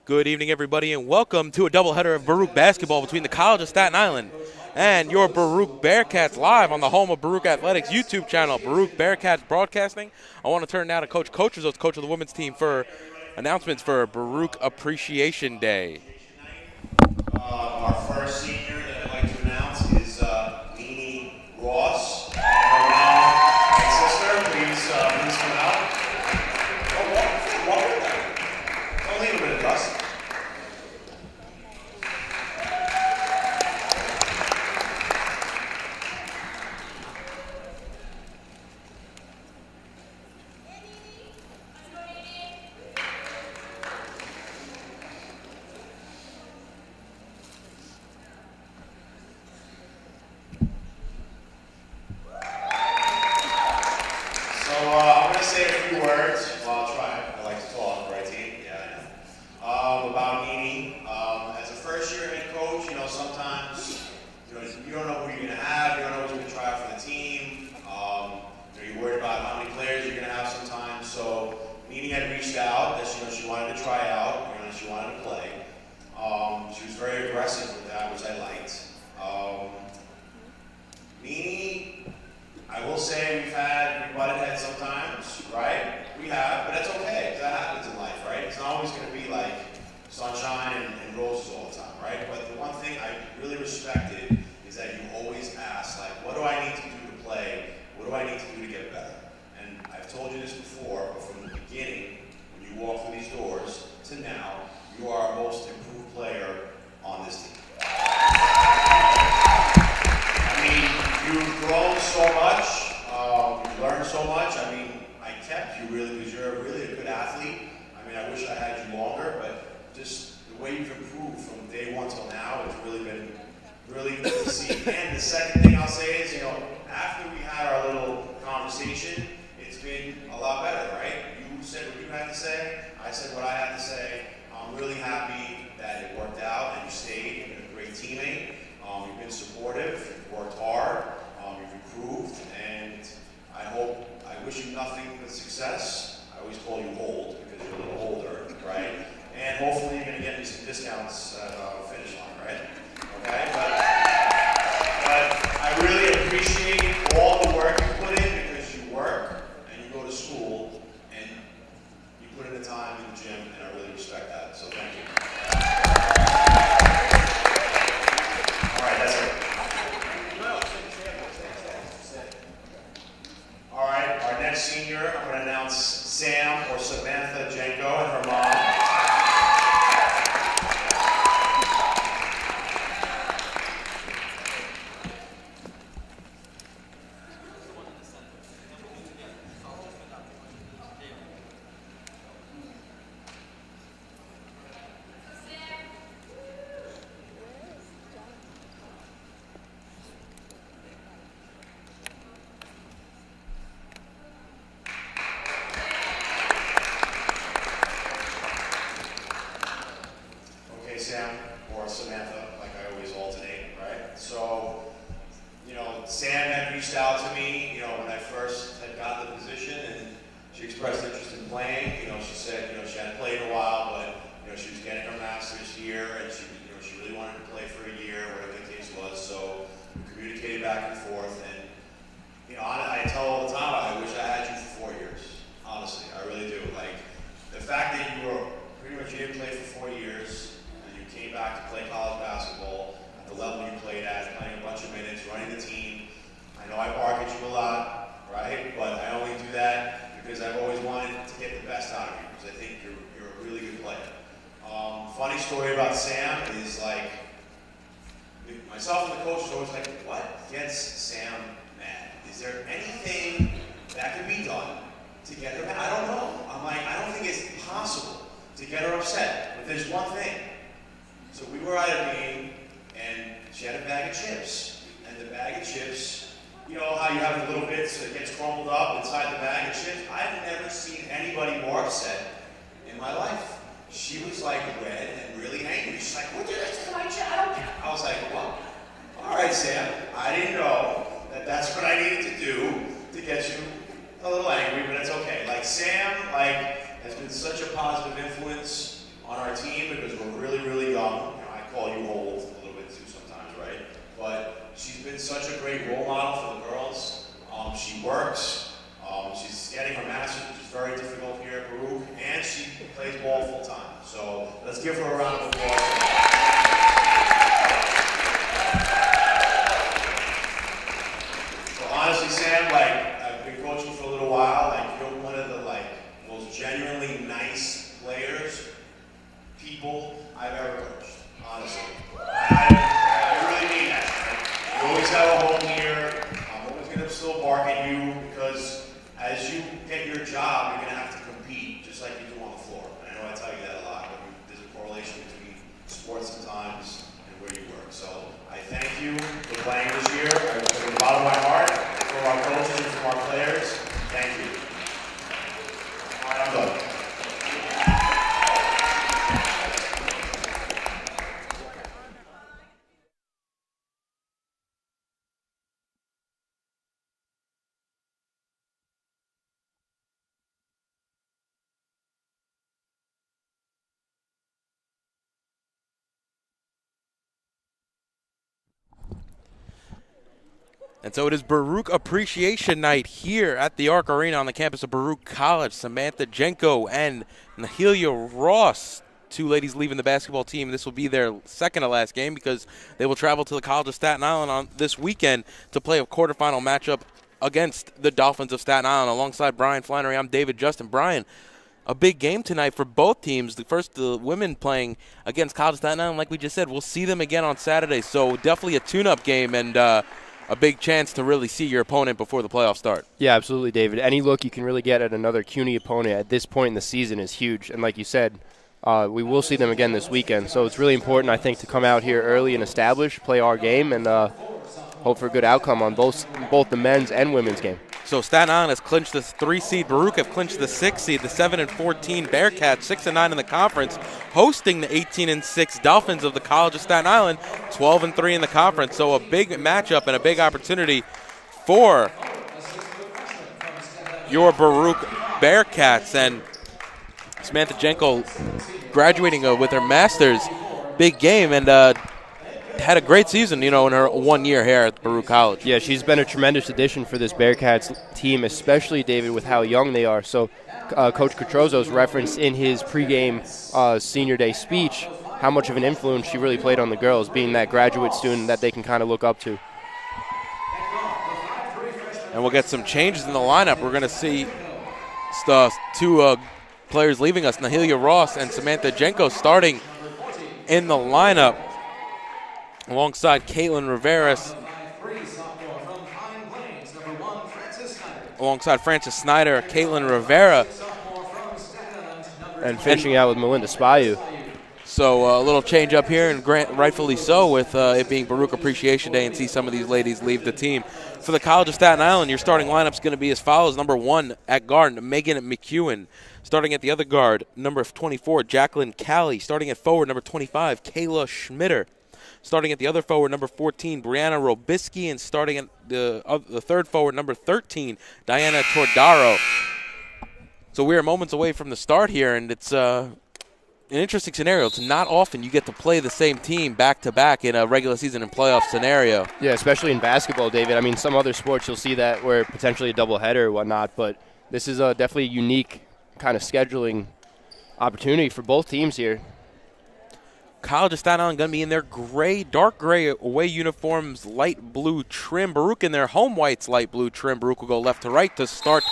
Good evening, everybody, and welcome to a doubleheader of Baruch basketball between the College of Staten Island and your Baruch Bearcats live on the home of Baruch Athletics YouTube channel, Baruch Bearcats Broadcasting. I want to turn now to Coach Coachers, coach of the women's team, for announcements for Baruch Appreciation Day. Our first senior that I'd like to announce is Ross. Her mom and sister, please come out. Oh, walk with them. Don't leave a bit of dust. I'm going to say a few words. Well, I'll try. I like to talk, right, team? Yeah, I know. About Nini. As a first-year head coach, sometimes you don't know who you're going to have. You don't know who's going to try out for the team. You're worried about how many players you're going to have sometimes. So Nini had reached out that she wanted to try out. She wanted to play. She was very aggressive with that, which I liked. Nini, I will say we butted heads sometimes, right? We have, but that's okay, because that happens in life, right? It's not always going to be like sunshine and roses all the time, right? But the one thing I really respected is that you always ask, like, what do I need to do to play? What do I need to do to get better? And I've told you this before, but from the beginning, when you walk through these doors to now, you are our most improved player on this team. I mean, you've grown so much. You've learned so much. I mean, I kept you really because you're really a good athlete. I mean, I wish I had you longer, but just the way you've improved from day one till now, it's really been really good to see. And the second thing I'll say is, after we had our little conversation, it's been a lot better, right? You said what you had to say. I said what I had to say. I'm really happy that it worked out and you stayed. You've been a great teammate. You've been supportive. You've worked hard. You've improved, and I wish you nothing but success. I always call you old because you're a little older, right? And hopefully you're going to get me some discounts at the finish line, right? Okay? But I really appreciate all the work you put in because you work and you go to school and you put in the time in the gym, and I really respect that. So thank you. All right, that's it. All right, our next senior, I'm going to announce Sam or Samantha Genco and her mom. Sam or Samantha, like I always alternate, right? So, Sam had reached out to me, when I first had got the position, and she expressed interest in playing. She said, she hadn't played in a while, but, she was getting her master's here, and she really wanted to play for a year, whatever the case was. So we communicated back and forth, and, I tell her all the time, I wish I had you for 4 years. Honestly, I really do. Like, the fact that you didn't play for 4 years, came back to play college basketball at the level you played at, playing a bunch of minutes, running the team. I know I bark at you a lot, right? But I only do that because I've always wanted to get the best out of you because I think you're a really good player. Funny story about Sam is like, myself and the coach is always like, what gets Sam mad? Is there anything that could be done to get her mad? I don't know. I'm like, I don't think it's possible to get her upset, but there's one thing. So we were at a game, and she had a bag of chips. And the bag of chips, you know how you have the little bits that gets crumpled up inside the bag of chips? I've never seen anybody more upset in my life. She was like red and really angry. She's like, what did I do to my chip? I don't care. I was like, well, all right, Sam. I didn't know that that's what I needed to do to get you a little angry, but it's okay. Like, Sam, has been such a positive influence on our team because we're really, really young. You know, I call you old a little bit too sometimes, right? But she's been such a great role model for the girls. She works. She's getting her master's, which is very difficult here at Baruch, and she plays ball full time. So let's give her a round of applause. So honestly, Sam, like I've been coaching for a little while. Like you're one of the most genuinely nice players, people I've ever coached. Honestly, I really mean that. Like, you always have a home here. I'm always gonna still bark at you because as you get your job, you're gonna have to compete just like you do on the floor. And I know I tell you that a lot, but there's a correlation between sports sometimes and where you work. So I thank you for playing this year. From the bottom of my heart, for our coaches and for our players, thank you. All right, I'm done. And so it is Baruch Appreciation Night here at the Arc Arena on the campus of Baruch College. Samantha Genco and Niheala Ross, two ladies leaving the basketball team. This will be their second to last game because they will travel to the College of Staten Island on this weekend to play a quarterfinal matchup against the Dolphins of Staten Island. Alongside Brian Flannery, I'm David Justin. Brian, a big game tonight for both teams. The women playing against College of Staten Island, like we just said. We'll see them again on Saturday, so definitely a tune-up game and a big chance to really see your opponent before the playoffs start. Yeah, absolutely, David. Any look you can really get at another CUNY opponent at this point in the season is huge. And like you said, we will see them again this weekend. So it's really important, I think, to come out here early and establish, play our game, and hope for a good outcome on both the men's and women's game. So Staten Island has clinched the 3 seed. Baruch have clinched the 6 seed. The 7-14 Bearcats, 6-9 in the conference, hosting the 18-6 Dolphins of the College of Staten Island, 12-3 in the conference. So a big matchup and a big opportunity for your Baruch Bearcats. And Samantha Genco graduating with her master's, big game, and had a great season, in her 1 year here at Baruch College. Yeah, she's been a tremendous addition for this Bearcats team, especially, David, with how young they are. So Coach Catrozo's referenced in his pregame senior day speech how much of an influence she really played on the girls, being that graduate student that they can kind of look up to. And we'll get some changes in the lineup. We're going to see two players leaving us, Niheala Ross and Samantha Genco, starting in the lineup alongside Caitlin Rivera, alongside Frances Snyder, Caitlin Rivera. And finishing out with Melinda Spayu. So a little change up here, and rightfully so, with it being Baruch Appreciation Day, and see some of these ladies leave the team. For the College of Staten Island, your starting lineup is going to be as follows. Number 1 at guard, Megan McEwen. Starting at the other guard, number 24, Jacqueline Callie. Starting at forward, number 25, Kayla Schmitter. Starting at the other forward, number 14, Brianna Robisky. And starting at the third forward, number 13, Diana Tordaro. So we are moments away from the start here, and it's an interesting scenario. It's not often you get to play the same team back-to-back in a regular season and playoff scenario. Yeah, especially in basketball, David. I mean, some other sports you'll see that where potentially a doubleheader or whatnot, but this is definitely a unique kind of scheduling opportunity for both teams here. College of Staten Island going to be in their dark gray away uniforms, light blue trim. Baruch in their home whites, light blue trim. Baruch will go left to right to start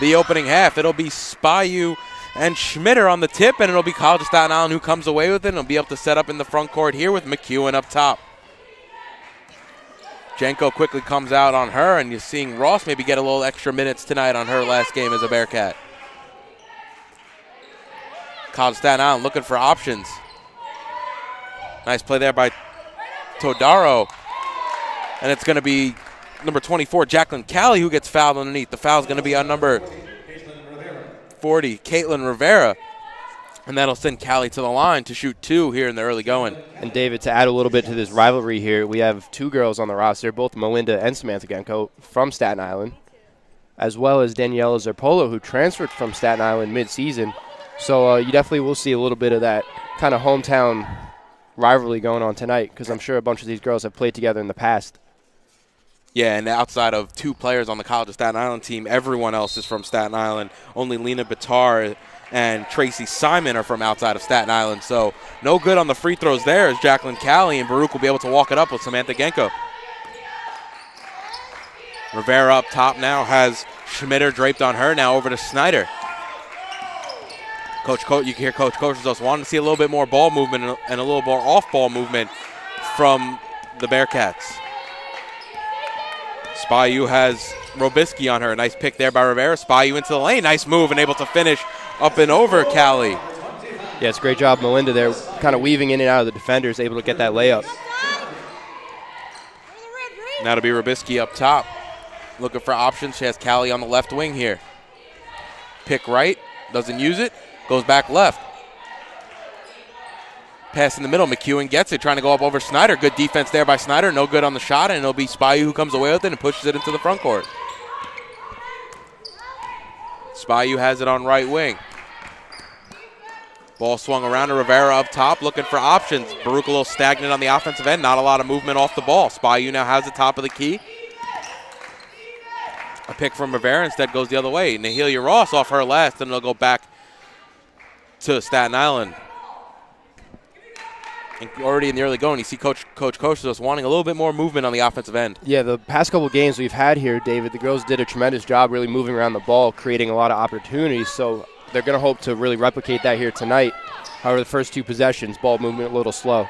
the opening half. It'll be Spayu and Schmitter on the tip, and it'll be College of Staten Island who comes away with it and will be able to set up in the front court here with McEwen up top. Genco quickly comes out on her, and you're seeing Ross maybe get a little extra minutes tonight on her last game as a Bearcat. College of Staten Island looking for options. Nice play there by Todaro. And it's going to be number 24, Jacqueline Callie, who gets fouled underneath. The foul's going to be on number 40, Caitlin Rivera. And that'll send Callie to the line to shoot 2 here in the early going. And, David, to add a little bit to this rivalry here, we have 2 girls on the roster, both Melinda and Samantha Genco from Staten Island, as well as Daniela Zerpolo, who transferred from Staten Island mid-season. So you definitely will see a little bit of that kind of hometown rivalry going on tonight, because I'm sure a bunch of these girls have played together in the past. Yeah, and outside of 2 players on the College of Staten Island team, everyone else is from Staten Island. Only Lena Bitar and Tracy Simon are from outside of Staten Island. So no good on the free throws there as Jacqueline Calley, and Baruch will be able to walk it up with Samantha Genco. Rivera up top now has Schmitter draped on her. Now over to Snyder. You can hear Coach just wanting to see a little bit more ball movement and a little more off-ball movement from the Bearcats. Spyu has Robisky on her. Nice pick there by Rivera. Spyu into the lane. Nice move and able to finish up and over Cali. Yeah, it's a great job, Melinda, there, kind of weaving in and out of the defenders, able to get that layup. Now to be Robisky up top. Looking for options. She has Cali on the left wing here. Pick right. Doesn't use it. Goes back left. Pass in the middle. McEwen gets it. Trying to go up over Snyder. Good defense there by Snyder. No good on the shot. And it'll be Spyu who comes away with it and pushes it into the front court. Spyu has it on right wing. Ball swung around to Rivera up top. Looking for options. Baruch a little stagnant on the offensive end. Not a lot of movement off the ball. Spyu now has the top of the key. A pick from Rivera instead goes the other way. Niheala Ross off her last, and they'll go back to Staten Island. And already in the early going, you see Coach just wanting a little bit more movement on the offensive end. Yeah, the past couple games we've had here, David, the girls did a tremendous job really moving around the ball, creating a lot of opportunities. So they're going to hope to really replicate that here tonight. However, the first 2 possessions, ball movement a little slow.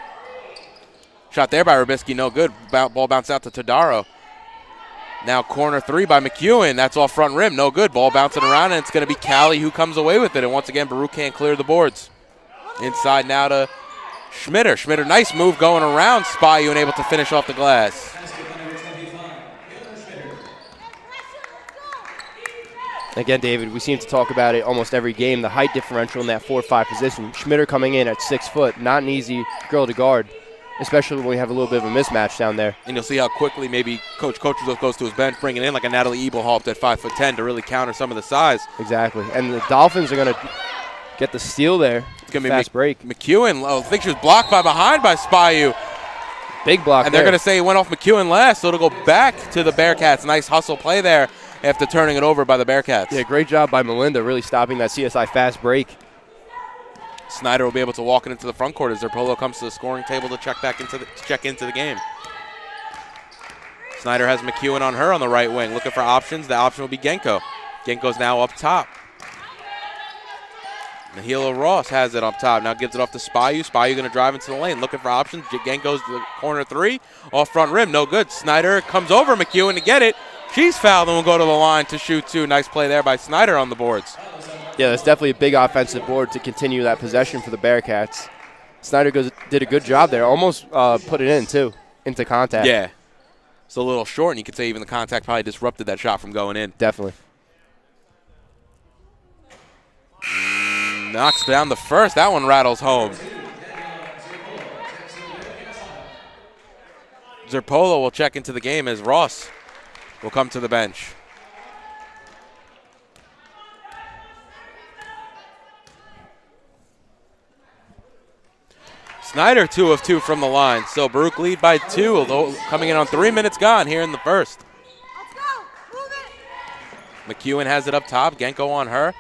Shot there by Robisky, no good. Ball bounced out to Todaro. Now corner 3 by McEwen. That's off front rim. No good. Ball bouncing around, and it's going to be Cali who comes away with it. And once again, Baruch can't clear the boards. Inside now to Schmitter. Schmitter, nice move going around Spyu and able to finish off the glass. Again, David, we seem to talk about it almost every game, the height differential in that 4-5 position. Schmitter coming in at 6 foot, not an easy girl to guard, especially when we have a little bit of a mismatch down there. And you'll see how quickly maybe Coach goes to his bench, bringing in like a Natalie Ebelhaupt at 5'10" to really counter some of the size. Exactly. And the Dolphins are going to get the steal there. It's going to be fast break. McEwen. I think she was blocked by behind by Spyu. Big block and they're going to say it went off McEwen last, so it'll go back to the Bearcats. Nice hustle play there after turning it over by the Bearcats. Yeah, great job by Melinda really stopping that CSI fast break. Snyder will be able to walk it into the front court as Zerpolo comes to the scoring table to check into the game. Snyder has McEwen on her on the right wing. Looking for options. The option will be Genco. Genco's now up top. Niheala Ross has it up top. Now gives it off to Spyu. Spyu going to drive into the lane. Looking for options. Genco's to the corner 3. Off front rim. No good. Snyder comes over McEwen to get it. She's fouled and will go to the line to shoot 2. Nice play there by Snyder on the boards. Yeah, that's definitely a big offensive board to continue that possession for the Bearcats. Snyder did a good job there. Almost put it in, too, into contact. Yeah. It's a little short, and you could say even the contact probably disrupted that shot from going in. Definitely. Knocks down the first. That one rattles home. Zerpolo will check into the game as Ross will come to the bench. Snyder 2 of 2 from the line. So Baruch lead by 2, although coming in on 3 minutes gone here in the first. Let's go. Move it. McEwen has it up top. Genco on her.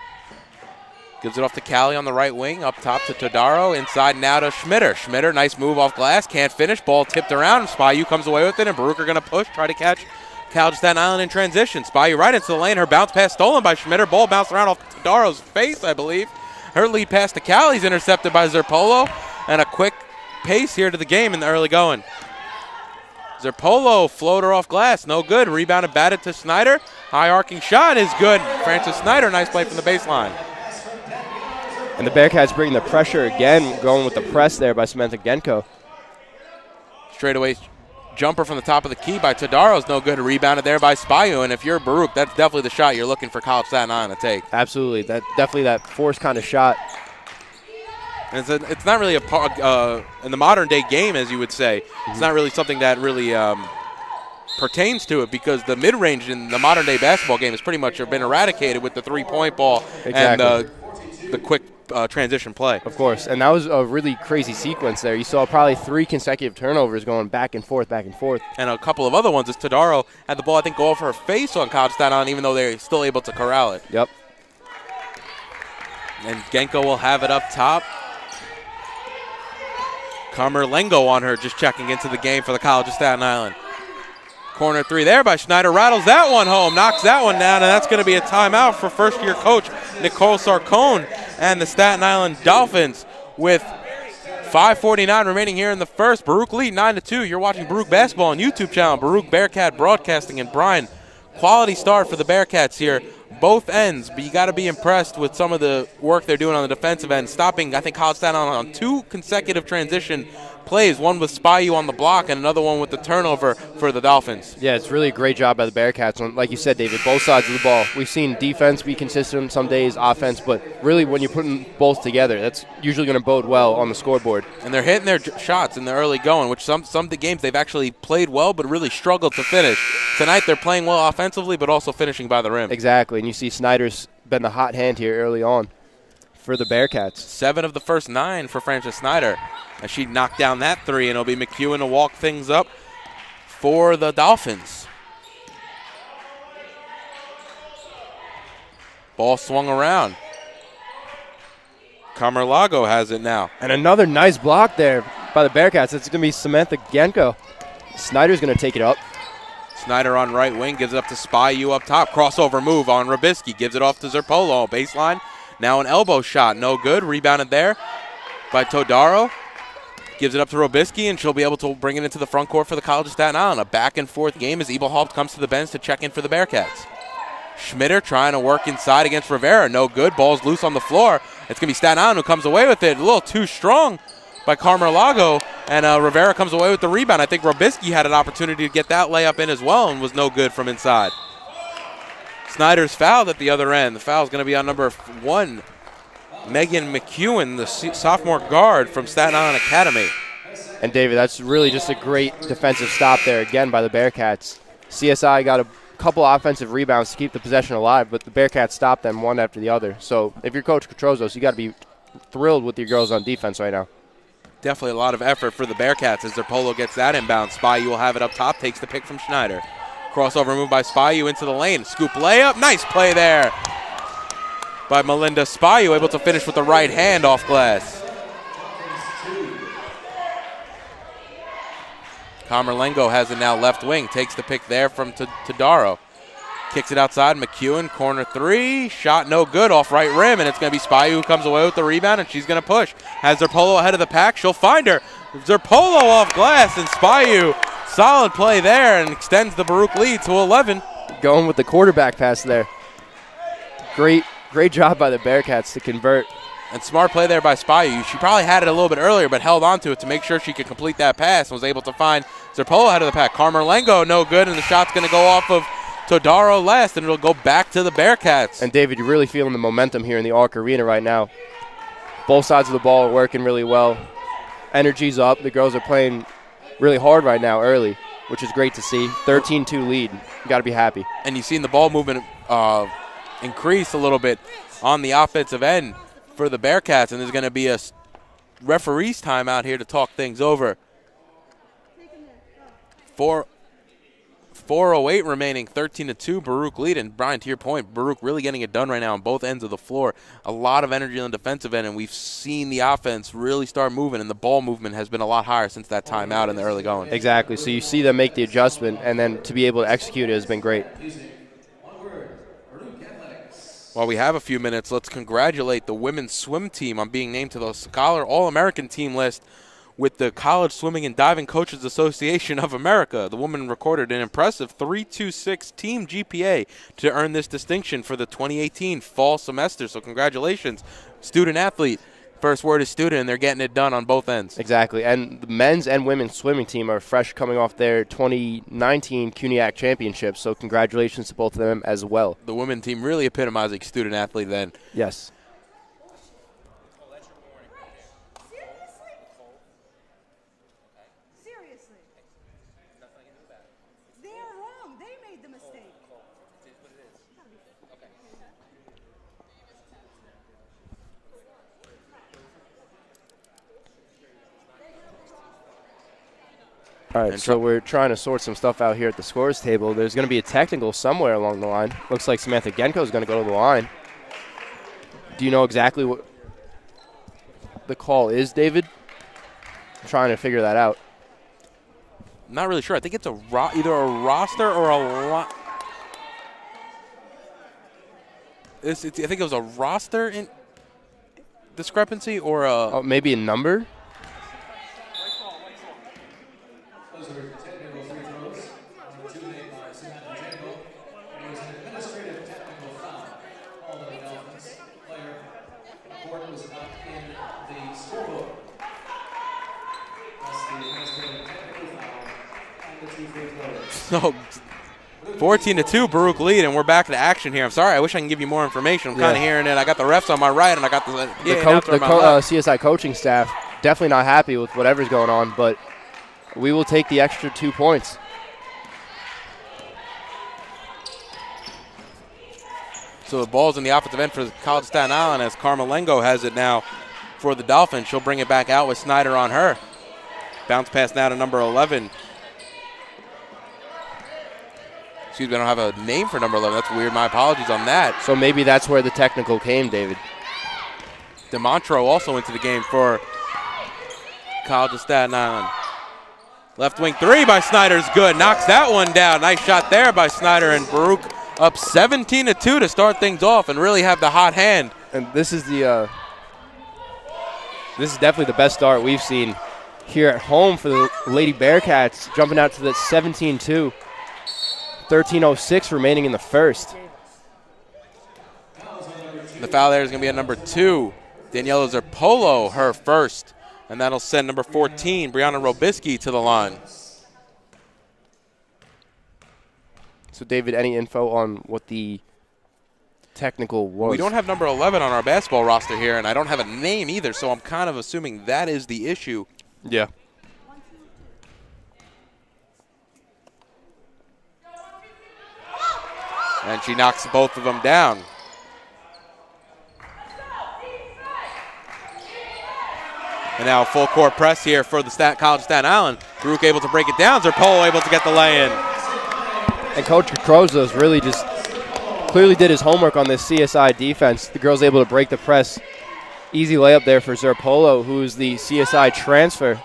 Gives it off to Cali on the right wing. Up top to Todaro. Inside now to Schmitter. Schmitter, nice move off glass. Can't finish. Ball tipped around. Spyu comes away with it, and Baruch are going to push. Try to catch College of Staten Island in transition. Spyu right into the lane. Her bounce pass stolen by Schmitter. Ball bounced around off Todaro's face, I believe. Her lead pass to Cali's intercepted by Zerpolo. And a quick pace here to the game in the early going. Zerpolo floater off glass, no good. Rebounded, batted to Snyder. High arcing shot is good. Francis Snyder, nice play from the baseline. And the Bearcats bring the pressure again, going with the press there by Samantha Genco. Straightaway jumper from the top of the key by Todaro's no good. Rebounded there by Spyu. And if you're Baruch, that's definitely the shot you're looking for College of Staten Island to take. Absolutely, definitely that forced kind of shot. And it's not really in the modern day game, as you would say. It's not really something that really pertains to it, because the mid-range in the modern day basketball game has pretty much been eradicated with the 3-point ball. Exactly. And the quick transition play. Of course, and that was a really crazy sequence there. You saw probably 3 consecutive turnovers going back and forth, back and forth. And a couple of other ones as Todaro had the ball, I think, go off her face on College Staten Island, even though they're still able to corral it. Yep. And Genco will have it up top. Camerlengo on her, just checking into the game for the College of Staten Island. Corner 3 there by Schneider, rattles that one home, knocks that one down, and that's going to be a timeout for first-year coach Nicole Sarcone and the Staten Island Dolphins with 5:49 remaining here in the first. Baruch lead 9-2. You're watching Baruch basketball on YouTube channel, Baruch Bearcat Broadcasting. And Brian, quality start for the Bearcats here, both ends, but you got to be impressed with some of the work they're doing on the defensive end, stopping, I think, College Staten Island on 2 consecutive transition plays, one with Spyu on the block and another one with the turnover for the Dolphins. Yeah, it's really a great job by the Bearcats. And like you said, David, both sides of the ball. We've seen defense be consistent some days, offense, but really when you're putting both together, that's usually going to bode well on the scoreboard. And they're hitting their shots in the early going, which some of the games they've actually played well but really struggled to finish. Tonight they're playing well offensively but also finishing by the rim. Exactly, and you see Snyder's been the hot hand here early on for the Bearcats. 7 of the first 9 for Frances Snyder. As she knocked down that 3, and it'll be McEwen to walk things up for the Dolphins. Ball swung around. Camerlago has it now. And another nice block there by the Bearcats. It's going to be Samantha Genco. Snyder's going to take it up. Snyder on right wing, gives it up to Spyu up top. Crossover move on Robisky, gives it off to Zerpolo. Baseline, now an elbow shot, no good. Rebounded there by Todaro. Gives it up to Robisky, and she'll be able to bring it into the front court for the College of Staten Island. A back-and-forth game as Eberhaupt comes to the bench to check in for the Bearcats. Schmitter trying to work inside against Rivera. No good. Ball's loose on the floor. It's going to be Staten Island who comes away with it. A little too strong by Camerlago, and Rivera comes away with the rebound. I think Robisky had an opportunity to get that layup in as well and was no good from inside. Snyder's fouled at the other end. The foul is going to be on number 1. Megan McEwen, the sophomore guard from Staten Island Academy. And, David, that's really just a great defensive stop there again by the Bearcats. CSI got a couple offensive rebounds to keep the possession alive, but the Bearcats stopped them one after the other. So if you're Coach Catrozos, you got to be thrilled with your girls on defense right now. Definitely a lot of effort for the Bearcats as their polo gets that inbound. Spyu will have it up top, takes the pick from Schneider. Crossover move by Spyu into the lane. Scoop layup. Nice play there by Melinda Spyu, able to finish with the right hand off glass. Camerlengo has it now left wing. Takes the pick there from Todaro. Kicks it outside. McEwen, corner 3. Shot no good off right rim, and it's going to be Spyu who comes away with the rebound, and she's going to push. Has Zerpolo ahead of the pack. She'll find her. Zerpolo off glass, and Spyu, solid play there, and extends the Baruch lead to 11. Going with the quarterback pass there. Great job by the Bearcats to convert. And smart play there by Spyu. She probably had it a little bit earlier, but held on to it to make sure she could complete that pass and was able to find Zerpolo ahead of the pack. Camerlengo, no good, and the shot's going to go off of Todaro last, and it'll go back to the Bearcats. And, David, you're really feeling the momentum here in the Arc Arena right now. Both sides of the ball are working really well. Energy's up. The girls are playing really hard right now early, which is great to see. 13-2 lead. You got to be happy. And you've seen the ball movement increase a little bit on the offensive end for the Bearcats, and there's going to be a referee's timeout here to talk things over. 4:08 remaining, 13-2, Baruch lead. And Brian, to your point, Baruch really getting it done right now on both ends of the floor. A lot of energy on the defensive end, and we've seen the offense really start moving, and the ball movement has been a lot higher since that timeout in the early going. Exactly. So you see them make the adjustment, and then to be able to execute it has been great. While we have a few minutes, let's congratulate the women's swim team on being named to the Scholar All-American team list with the College Swimming and Diving Coaches Association of America. The women recorded an impressive 3.26 team GPA to earn this distinction for the 2018 fall semester. So congratulations, student athlete. First word is student, and they're getting it done on both ends. Exactly. And the men's and women's swimming team are fresh coming off their 2019 CUNYAC championship. So congratulations to both of them as well. The women's team really epitomizing student athlete then. Yes. All right, so we're trying to sort some stuff out here at the scores table. There's going to be a technical somewhere along the line. Looks like Samantha Genco is going to go to the line. Do you know exactly what the call is, David? I'm trying to figure that out. Not really sure. I think it's either a roster or a I think it was a roster discrepancy or a maybe a number. Those are technical free throws. Two made by Samantha Genco. It was an administrative technical foul. All the Dolphins player court was up in the scorebook. That's the administrative technical foul and the 2 free throws. So 14-2, Baruch lead, and we're back to action here. I'm sorry, I wish I can give you more information. I'm kind of hearing it. I got the refs on my right, and I got the CSI coaching staff definitely not happy with whatever's going on, but we will take the extra 2 points. So the ball's in the offensive end for the College of Staten Island as Carmelengo has it now for the Dolphins. She'll bring it back out with Snyder on her. Bounce pass now to number 11. Excuse me, I don't have a name for number 11. That's weird. My apologies on that. So maybe that's where the technical came, David. DeMontro also into the game for College of Staten Island. Left wing 3 by Snyder is good. Knocks that one down. Nice shot there by Snyder, and Baruch up 17-2 to start things off and really have the hot hand. And this is definitely the best start we've seen here at home for the Lady Bearcats, jumping out to the 17-2. 13:06 remaining in the first. The foul there is going to be at number 2. Niheala Zerpolo, her first. And that'll send number 14, Brianna Robisky, to the line. So, David, any info on what the technical was? We don't have number 11 on our basketball roster here, and I don't have a name either, so I'm kind of assuming that is the issue. Yeah. And she knocks both of them down. And now full court press here for the College of Staten Island. Baruch able to break it down. Zerpolo able to get the lay-in. And Coach Crozos really just clearly did his homework on this CSI defense. The girl's able to break the press. Easy layup there for Zerpolo, who is the CSI transfer.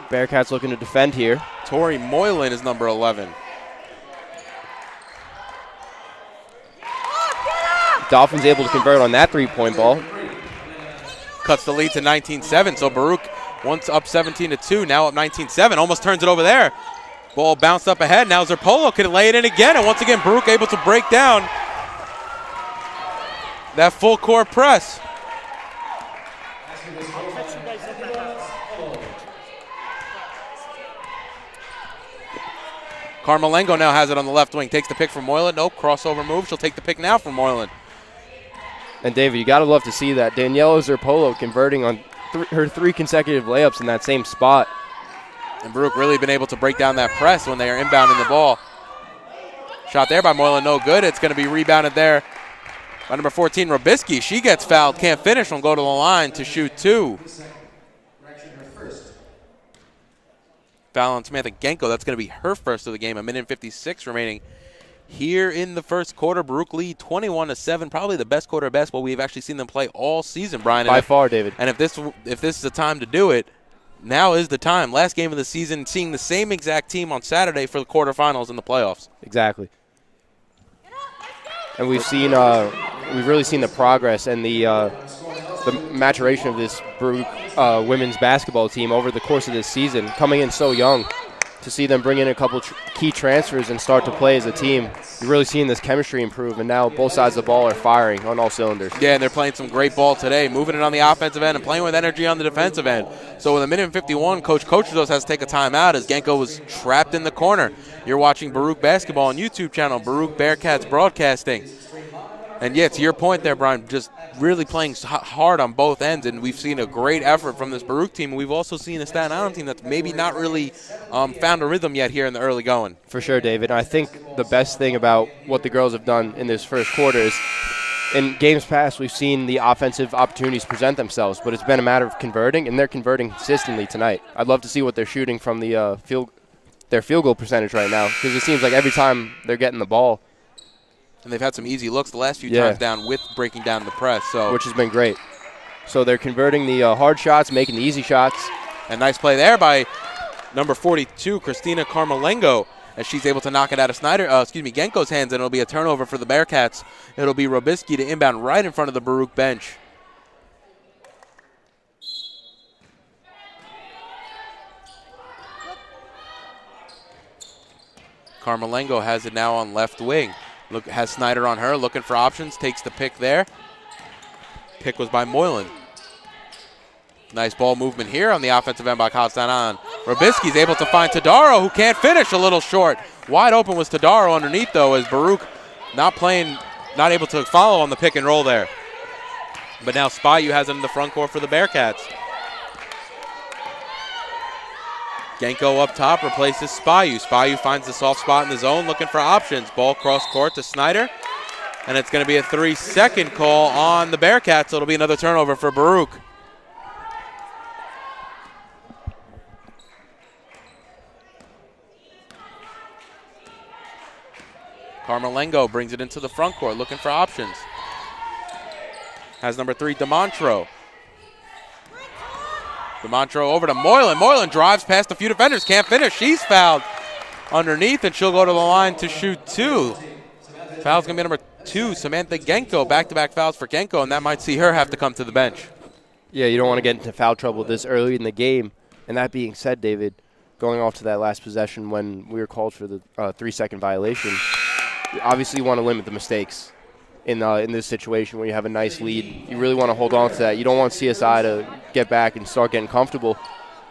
Bearcats looking to defend here. Tori Moylan is number 11. Dolphins able to convert on that three-point ball. Cuts the lead to 19-7. So Baruch once up 17-2, now up 19-7. Almost turns it over there. Ball bounced up ahead. Now Zerpolo can lay it in again. And once again, Baruch able to break down that full court press. Carmelengo now has it on the left wing. Takes the pick from Moylan. Nope, crossover move. She'll take the pick now from Moylan. And, David, you got to love to see that. Niheala Zerpolo converting on her 3 consecutive layups in that same spot. And Baruch really been able to break down that press when they are inbounding the ball. Shot there by Moylan, no good. It's going to be rebounded there by number 14, Robisky. She gets fouled, can't finish, will go to the line to shoot 2. Foul on Samantha Genco. That's going to be her first of the game. 1:56 remaining here in the first quarter. Baruch lead 21-7. Probably the best quarter of basketball we've actually seen them play all season, Brian. By far, David. And if this is the time to do it, now is the time. Last game of the season, seeing the same exact team on Saturday for the quarterfinals in the playoffs. Exactly. And we've really seen the progress and the maturation of this Baruch women's basketball team over the course of this season, coming in so young. To see them bring in a couple key transfers and start to play as a team, you're really seeing this chemistry improve, and now both sides of the ball are firing on all cylinders. Yeah, and they're playing some great ball today, moving it on the offensive end and playing with energy on the defensive end. So with 1:51, Coach Coachos has to take a timeout as Genco was trapped in the corner. You're watching Baruch Basketball on YouTube channel, Baruch Bearcats Broadcasting. And, yeah, to your point there, Brian, just really playing hard on both ends, and we've seen a great effort from this Baruch team. We've also seen a Staten Island team that's maybe not really found a rhythm yet here in the early going. For sure, David. I think the best thing about what the girls have done in this first quarter is in games past, we've seen the offensive opportunities present themselves, but it's been a matter of converting, and they're converting consistently tonight. I'd love to see what they're shooting from the their field goal percentage right now, because it seems like every time they're getting the ball. And they've had some easy looks the last few times down with breaking down the press. Which has been great. So they're converting the hard shots, making the easy shots. And nice play there by number 42, Christina Carmelengo, as she's able to knock it out of Genco's hands, and it'll be a turnover for the Bearcats. It'll be Robisky to inbound right in front of the Baruch bench. Carmelengo has it now on left wing. Has Snyder on her, looking for options, takes the pick there. Pick was by Moylan. Nice ball movement here on the offensive end by College Staten Island. Robisky's able to find Tadaro, who can't finish, a little short. Wide open was Tadaro underneath, though, as Baruch not able to follow on the pick and roll there. But now Spayu has it in the front court for the Bearcats. Genco up top replaces Spayu. Spayu finds the soft spot in the zone, looking for options. Ball cross court to Snyder. And it's going to be a 3-second call on the Bearcats, so it'll be another turnover for Baruch. Carmelengo brings it into the front court, looking for options. Has number 3, DeMontro. DeMontro over to Moylan. Moylan drives past a few defenders, can't finish. She's fouled underneath, and she'll go to the line to shoot 2. Foul's going to be number 2, Samantha Genco. Back-to-back fouls for Genco, and that might see her have to come to the bench. Yeah, you don't want to get into foul trouble this early in the game. And that being said, David, going off to that last possession when we were called for the 3-second violation, obviously you want to limit the mistakes in this situation where you have a nice lead. You really want to hold on to that. You don't want CSI to get back and start getting comfortable,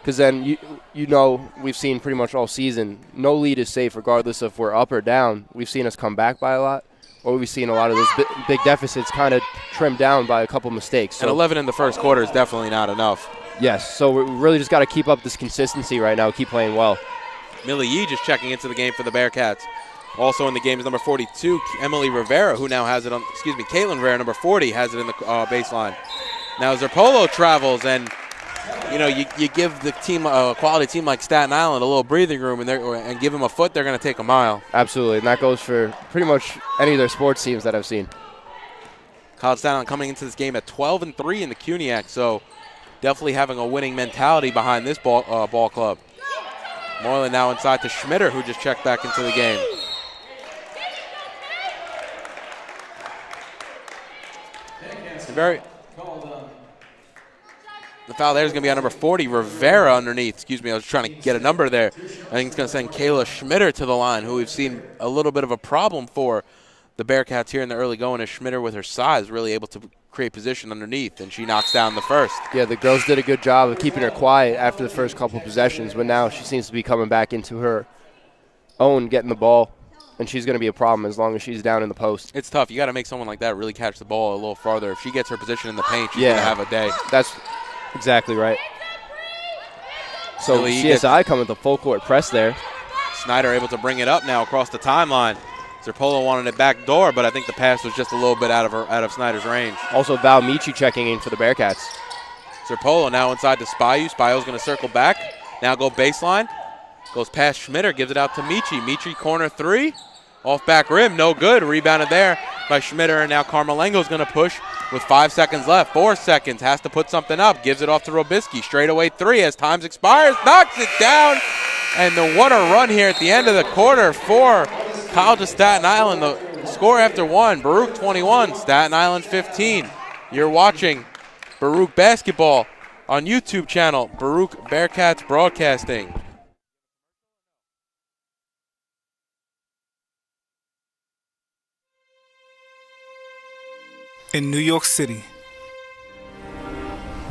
because then you know we've seen pretty much all season, no lead is safe regardless if we're up or down. We've seen us come back by a lot, or we've seen a lot of those big deficits kind of trimmed down by a couple mistakes. So, and 11 in the first quarter is definitely not enough. Yes, so we really just got to keep up this consistency right now, keep playing well. Millie Yee just checking into the game for the Bearcats. Also in the game is number 42, Emily Rivera, who now has it on, Caitlin Rivera, number 40, has it in the baseline. Now Zerpolo travels, and, you give the team, a quality team like Staten Island, a little breathing room, and give them a foot, they're going to take a mile. Absolutely, and that goes for pretty much any of their sports teams that I've seen. College Staten Island coming into this game at 12-3 in the CUNYAC, so definitely having a winning mentality behind this ball club. Moylan now inside to Schmitter, who just checked back into the game. The foul there is going to be on number 40, Rivera underneath. I was trying to get a number there. I think it's going to send Kayla Schmitter to the line, who we've seen a little bit of a problem for the Bearcats here in the early going, as Schmitter with her size really able to create position underneath, and she knocks down the first. Yeah, the girls did a good job of keeping her quiet after the first couple possessions, but now she seems to be coming back into her own, getting the ball, and she's going to be a problem as long as she's down in the post. It's tough. You got to make someone like that really catch the ball a little farther. If she gets her position in the paint, she's going to have a day. That's exactly right. So CSI coming with the full court press there. Snyder able to bring it up now across the timeline. Zerpolo wanted it back door, but I think the pass was just a little bit out of Snyder's range. Also Val Michi checking in for the Bearcats. Zerpolo now inside to Spayu. Spayu's going to circle back. Now go baseline. Goes past Schmitter, gives it out to Michi. Michi corner 3. Off back rim, no good. Rebounded there by Schmitter, and now Carmelengo's going to push with 5 seconds left. 4 seconds, has to put something up. Gives it off to Robisky. Straightaway 3 as time expires. Knocks it down. And what a run here at the end of the quarter for College of Staten Island. The score after 1, Baruch 21, Staten Island 15. You're watching Baruch basketball on YouTube channel, Baruch Bearcats Broadcasting. In New York City,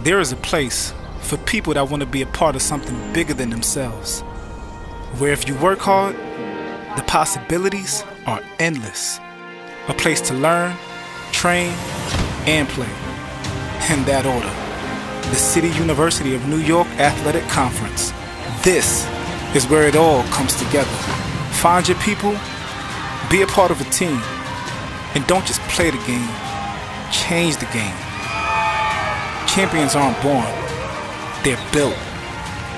there is a place for people that want to be a part of something bigger than themselves, where if you work hard, the possibilities are endless. A place to learn, train, and play. In that order, the City University of New York Athletic Conference. This is where it all comes together. Find your people, be a part of a team, and don't just play the game, change the game. Champions aren't born, they're built.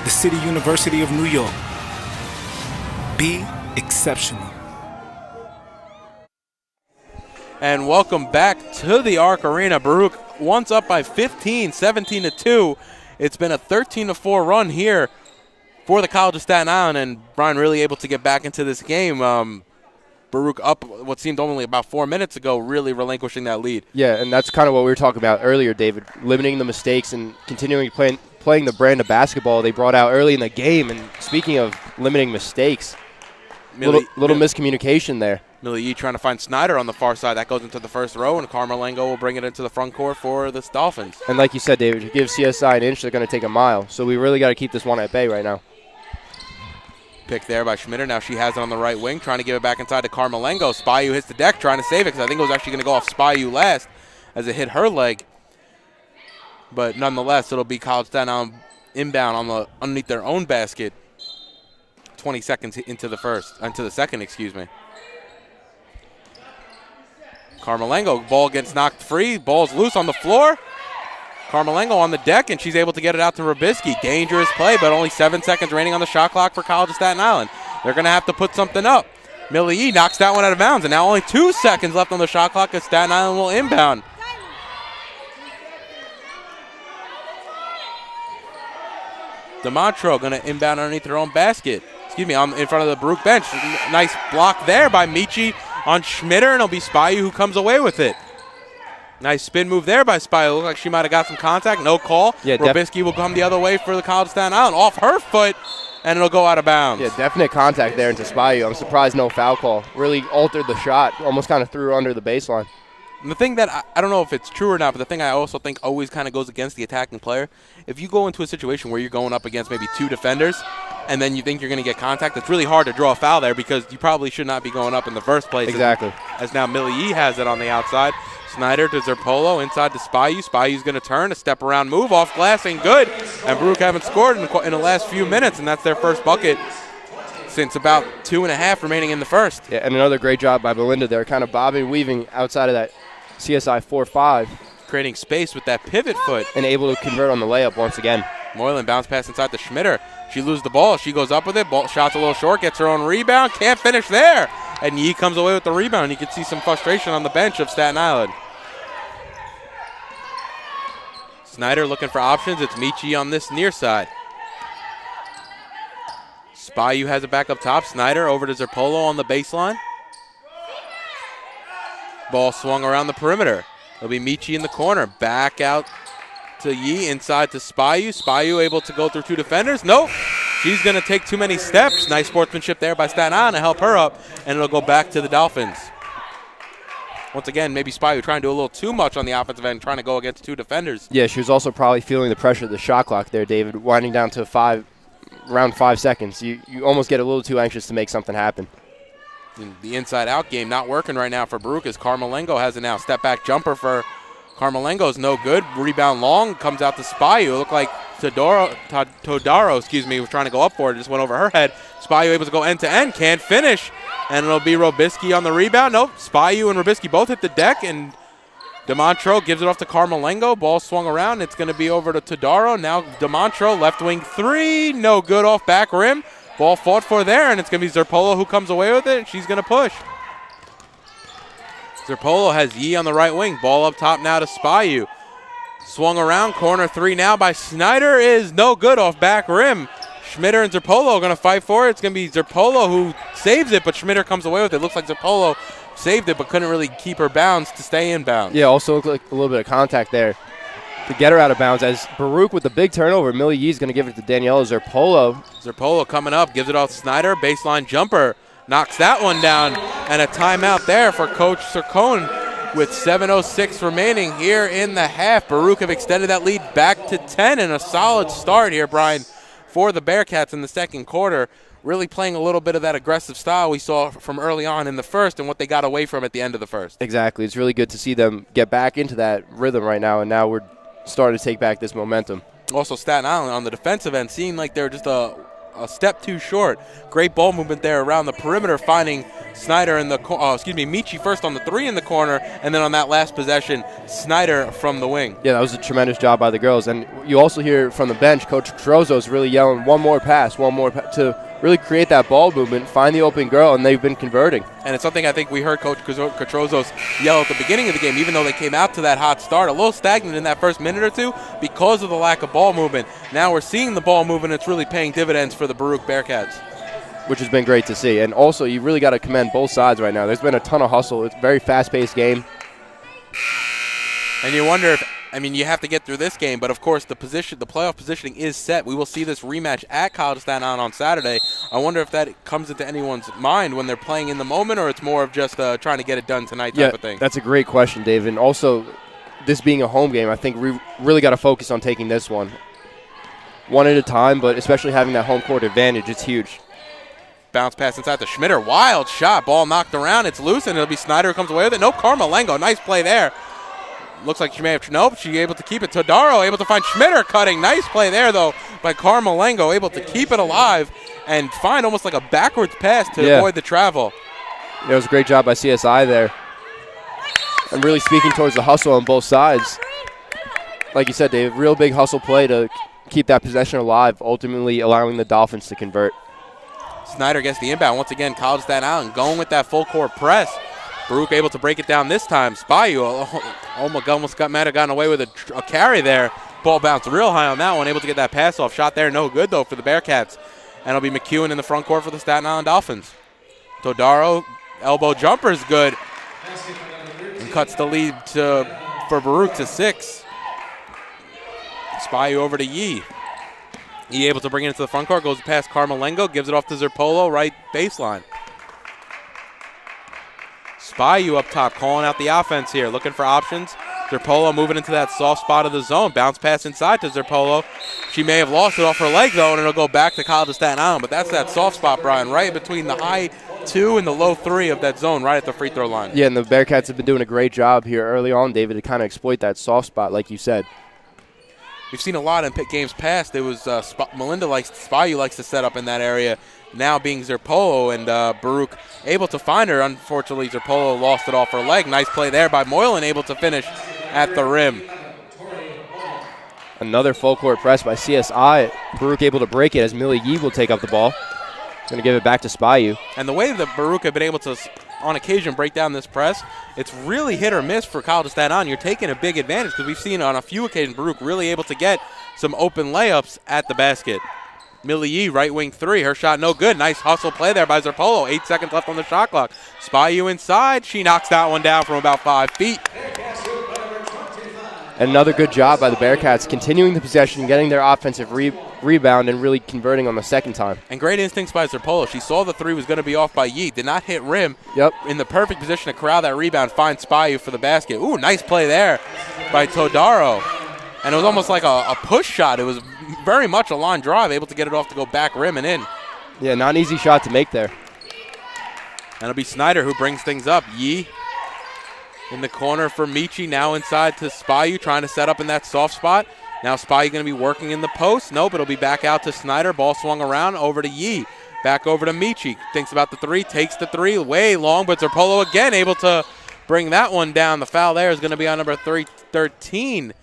The City University of New York. Be exceptional. And welcome back to the Arc Arena. Baruch once up by 15, 17-2. It's been a 13-4 run here for the College of Staten Island, and Brian really able to get back into this game. Baruch up what seemed only about 4 minutes ago, really relinquishing that lead. Yeah, and that's kind of what we were talking about earlier, David, limiting the mistakes and continuing playing the brand of basketball they brought out early in the game. And speaking of limiting mistakes, little miscommunication there. Niheala trying to find Snyder on the far side. That goes into the first row, and Carmelengo will bring it into the front court for the Dolphins. And like you said, David, if you give CSI an inch, they're going to take a mile. So we really got to keep this one at bay right now. Pick there by Schmitter. Now she has it on the right wing, trying to give it back inside to Carmelengo. Spyu hits the deck, trying to save it, because I think it was actually going to go off Spyu last as it hit her leg. But nonetheless, it'll be College Staten Island inbound underneath their own basket. 20 seconds into the second, excuse me. Carmelengo, ball gets knocked free. Ball's loose on the floor. Carmelengo on the deck, and she's able to get it out to Robisky. Dangerous play, but only 7 seconds remaining on the shot clock for College of Staten Island. They're going to have to put something up. Niheala knocks that one out of bounds, and now only 2 seconds left on the shot clock as Staten Island will inbound. DeMontro going to inbound underneath their own basket. In front of the Baruch bench. Nice block there by Michi on Schmitter, and it'll be Spyu who comes away with it. Nice spin move there by Spyu. Looked like she might have got some contact. No call. Yeah, Robisky will come the other way for the College of Staten Island. Off her foot, and it'll go out of bounds. Yeah, definite contact there into Spyu. I'm surprised no foul call. Really altered the shot. Almost kind of threw her under the baseline. And the thing that I don't know if it's true or not, but the thing I also think always kind of goes against the attacking player, if you go into a situation where you're going up against maybe 2 defenders and then you think you're going to get contact, it's really hard to draw a foul there because you probably should not be going up in the first place. Exactly. As now Niheala has it on the outside. Snyder to Zerpolo, inside to Spyu. Spyu's going to turn, a step around move, off glass, ain't good. And Baruch haven't scored in the last few minutes, and that's their first bucket since about 2.5 remaining in the first. Yeah, and another great job by Belinda there, kind of bobbing, weaving outside of that CSI 4-5. Creating space with that pivot foot. And able to convert on the layup once again. Moylan bounce pass inside to Schmitter. She loses the ball. She goes up with it. Ball shot's a little short, gets her own rebound. Can't finish there. And Yee comes away with the rebound. You can see some frustration on the bench of Staten Island. Snyder looking for options. It's Michi on this near side. Spyu has it back up top. Snyder over to Zerpolo on the baseline. Ball swung around the perimeter. It'll be Michi in the corner. Back out to Yee, inside to Spyu. Spyu able to go through 2 defenders. Nope. She's going to take too many steps. Nice sportsmanship there by Staten Island to help her up, and it'll go back to the Dolphins. Once again, maybe Spyu trying to do a little too much on the offensive end, trying to go against 2 defenders. Yeah, she was also probably feeling the pressure of the shot clock there, David, winding down to around 5 seconds. You almost get a little too anxious to make something happen. The inside-out game not working right now for Baruch as Carmelengo has it now. Step-back jumper for Carmelengo's no good. Rebound long, comes out to Spyu. It looked like Todaro, was trying to go up for it. Just went over her head. Spyu able to go end-to-end, can't finish. And it'll be Robisky on the rebound. Nope, Spyu and Robisky both hit the deck, and DeMontro gives it off to Carmelengo. Ball swung around. It's going to be over to Todaro. Now DeMontro, left wing 3, no good off back rim. Ball fought for there, and it's going to be Zerpolo who comes away with it, and she's going to push. Zerpolo has Yee on the right wing. Ball up top now to Spyu. Swung around, corner 3 now by Snyder is no good off back rim. Schmitter and Zerpolo are going to fight for it. It's going to be Zerpolo who saves it, but Schmitter comes away with it. Looks like Zerpolo saved it, but couldn't really keep her bounds to stay in bounds. Yeah, also looked like a little bit of contact there to get her out of bounds. As Baruch with the big turnover, Millie Yee's going to give it to Daniela Zerpolo. Zerpolo coming up, gives it off to Snyder. Baseline jumper, knocks that one down. And a timeout there for Coach Sircone with 7:06 remaining here in the half. Baruch have extended that lead back to 10, and a solid start here, Brian, for the Bearcats in the second quarter. Really playing a little bit of that aggressive style we saw from early on in the first and what they got away from at the end of the first. Exactly. It's really good to see them get back into that rhythm right now, and now we're starting to take back this momentum. Also, Staten Island on the defensive end seemed like they're just a a step too short. Great ball movement there around the perimeter, finding Snyder in the Michi first on the 3 in the corner, and then on that last possession, Snyder from the wing. Yeah, that was a tremendous job by the girls. And you also hear from the bench, Coach Catrozo's really yelling one more pass to really create that ball movement, find the open girl, and they've been converting. And it's something I think we heard Coach Catrozo's yell at the beginning of the game, even though they came out to that hot start, a little stagnant in that first minute or two because of the lack of ball movement. Now we're seeing the ball movement. It's really paying dividends for the Baruch Bearcats. Which has been great to see. And also, you really got to commend both sides right now. There's been a ton of hustle. It's a very fast-paced game. And you wonder if, you have to get through this game, but of course the playoff positioning is set. We will see this rematch at College of Staten Island on Saturday. I wonder if that comes into anyone's mind when they're playing in the moment, or it's more of just trying to get it done tonight type of thing. That's a great question, Dave. And also, this being a home game, I think we really got to focus on taking this one at a time, but especially having that home court advantage, it's huge. Bounce pass inside to Schmitter. Wild shot. Ball knocked around. It's loose, and it'll be Snyder who comes away with it. No, Carmelengo. Nice play there. Looks like she may have. Nope, she able to keep it. Todaro able to find Schmitter cutting. Nice play there, though, by Carmelengo. Able to keep it alive and find almost like a backwards pass to avoid the travel. It was a great job by CSI there. And really speaking towards the hustle on both sides. Like you said, Dave, real big hustle play to keep that possession alive, ultimately allowing the Dolphins to convert. Snyder gets the inbound. Once again, College of Staten Island going with that full court press. Baruch able to break it down this time. Spayu almost might have gotten away with a carry there. Ball bounced real high on that one. Able to get that pass off. Shot there, no good, though, for the Bearcats. And it'll be McEwen in the front court for the Staten Island Dolphins. Todaro, elbow jumper is good. And cuts the lead for Baruch to 6. Spayu over to Yee. He able to bring it into the front court, goes past Carmelengo, gives it off to Zerpolo, right baseline. Spayu up top, calling out the offense here, looking for options. Zerpolo moving into that soft spot of the zone. Bounce pass inside to Zerpolo. She may have lost it off her leg, though, and it'll go back to College of Staten Island. But that's that soft spot, Brian, right between the high 2 and the low 3 of that zone, right at the free throw line. Yeah, and the Bearcats have been doing a great job here early on, David, to kind of exploit that soft spot, like you said. We've seen a lot in games past. It was Spayu likes to set up in that area. Now being Zerpolo, and Baruch able to find her. Unfortunately, Zerpolo lost it off her leg. Nice play there by Moylan, able to finish at the rim. Another full court press by CSI. Baruch able to break it as Millie Yee will take up the ball. Going to give it back to Spayu. And the way that Baruch have been able to, on occasion, break down this press, it's really hit or miss for College of Staten Island. You're taking a big advantage because we've seen on a few occasions Baruch really able to get some open layups at the basket. Millie Yee, right wing 3. Her shot no good. Nice hustle play there by Zerpolo. 8 seconds left on the shot clock. Spayu inside. She knocks that one down from about 5 feet. Another good job by the Bearcats, continuing the possession, getting their offensive rebound, and really converting on the second time. And great instincts by Zerpolo. She saw the 3 was going to be off by Yee. Did not hit rim. Yep. In the perfect position to corral that rebound, find Spayu for the basket. Ooh, nice play there by Todaro. And it was almost like a push shot. It was very much a line drive, able to get it off to go back rim and in. Yeah, not an easy shot to make there. And it'll be Snyder who brings things up. Yee in the corner for Michi, now inside to Spayu, trying to set up in that soft spot. Now Spayu going to be working in the post. Nope, it'll be back out to Snyder. Ball swung around, over to Yee. Back over to Michi. Thinks about the 3, takes the 3, way long, but Zerpolo again able to bring that one down. The foul there is going to be on number 13.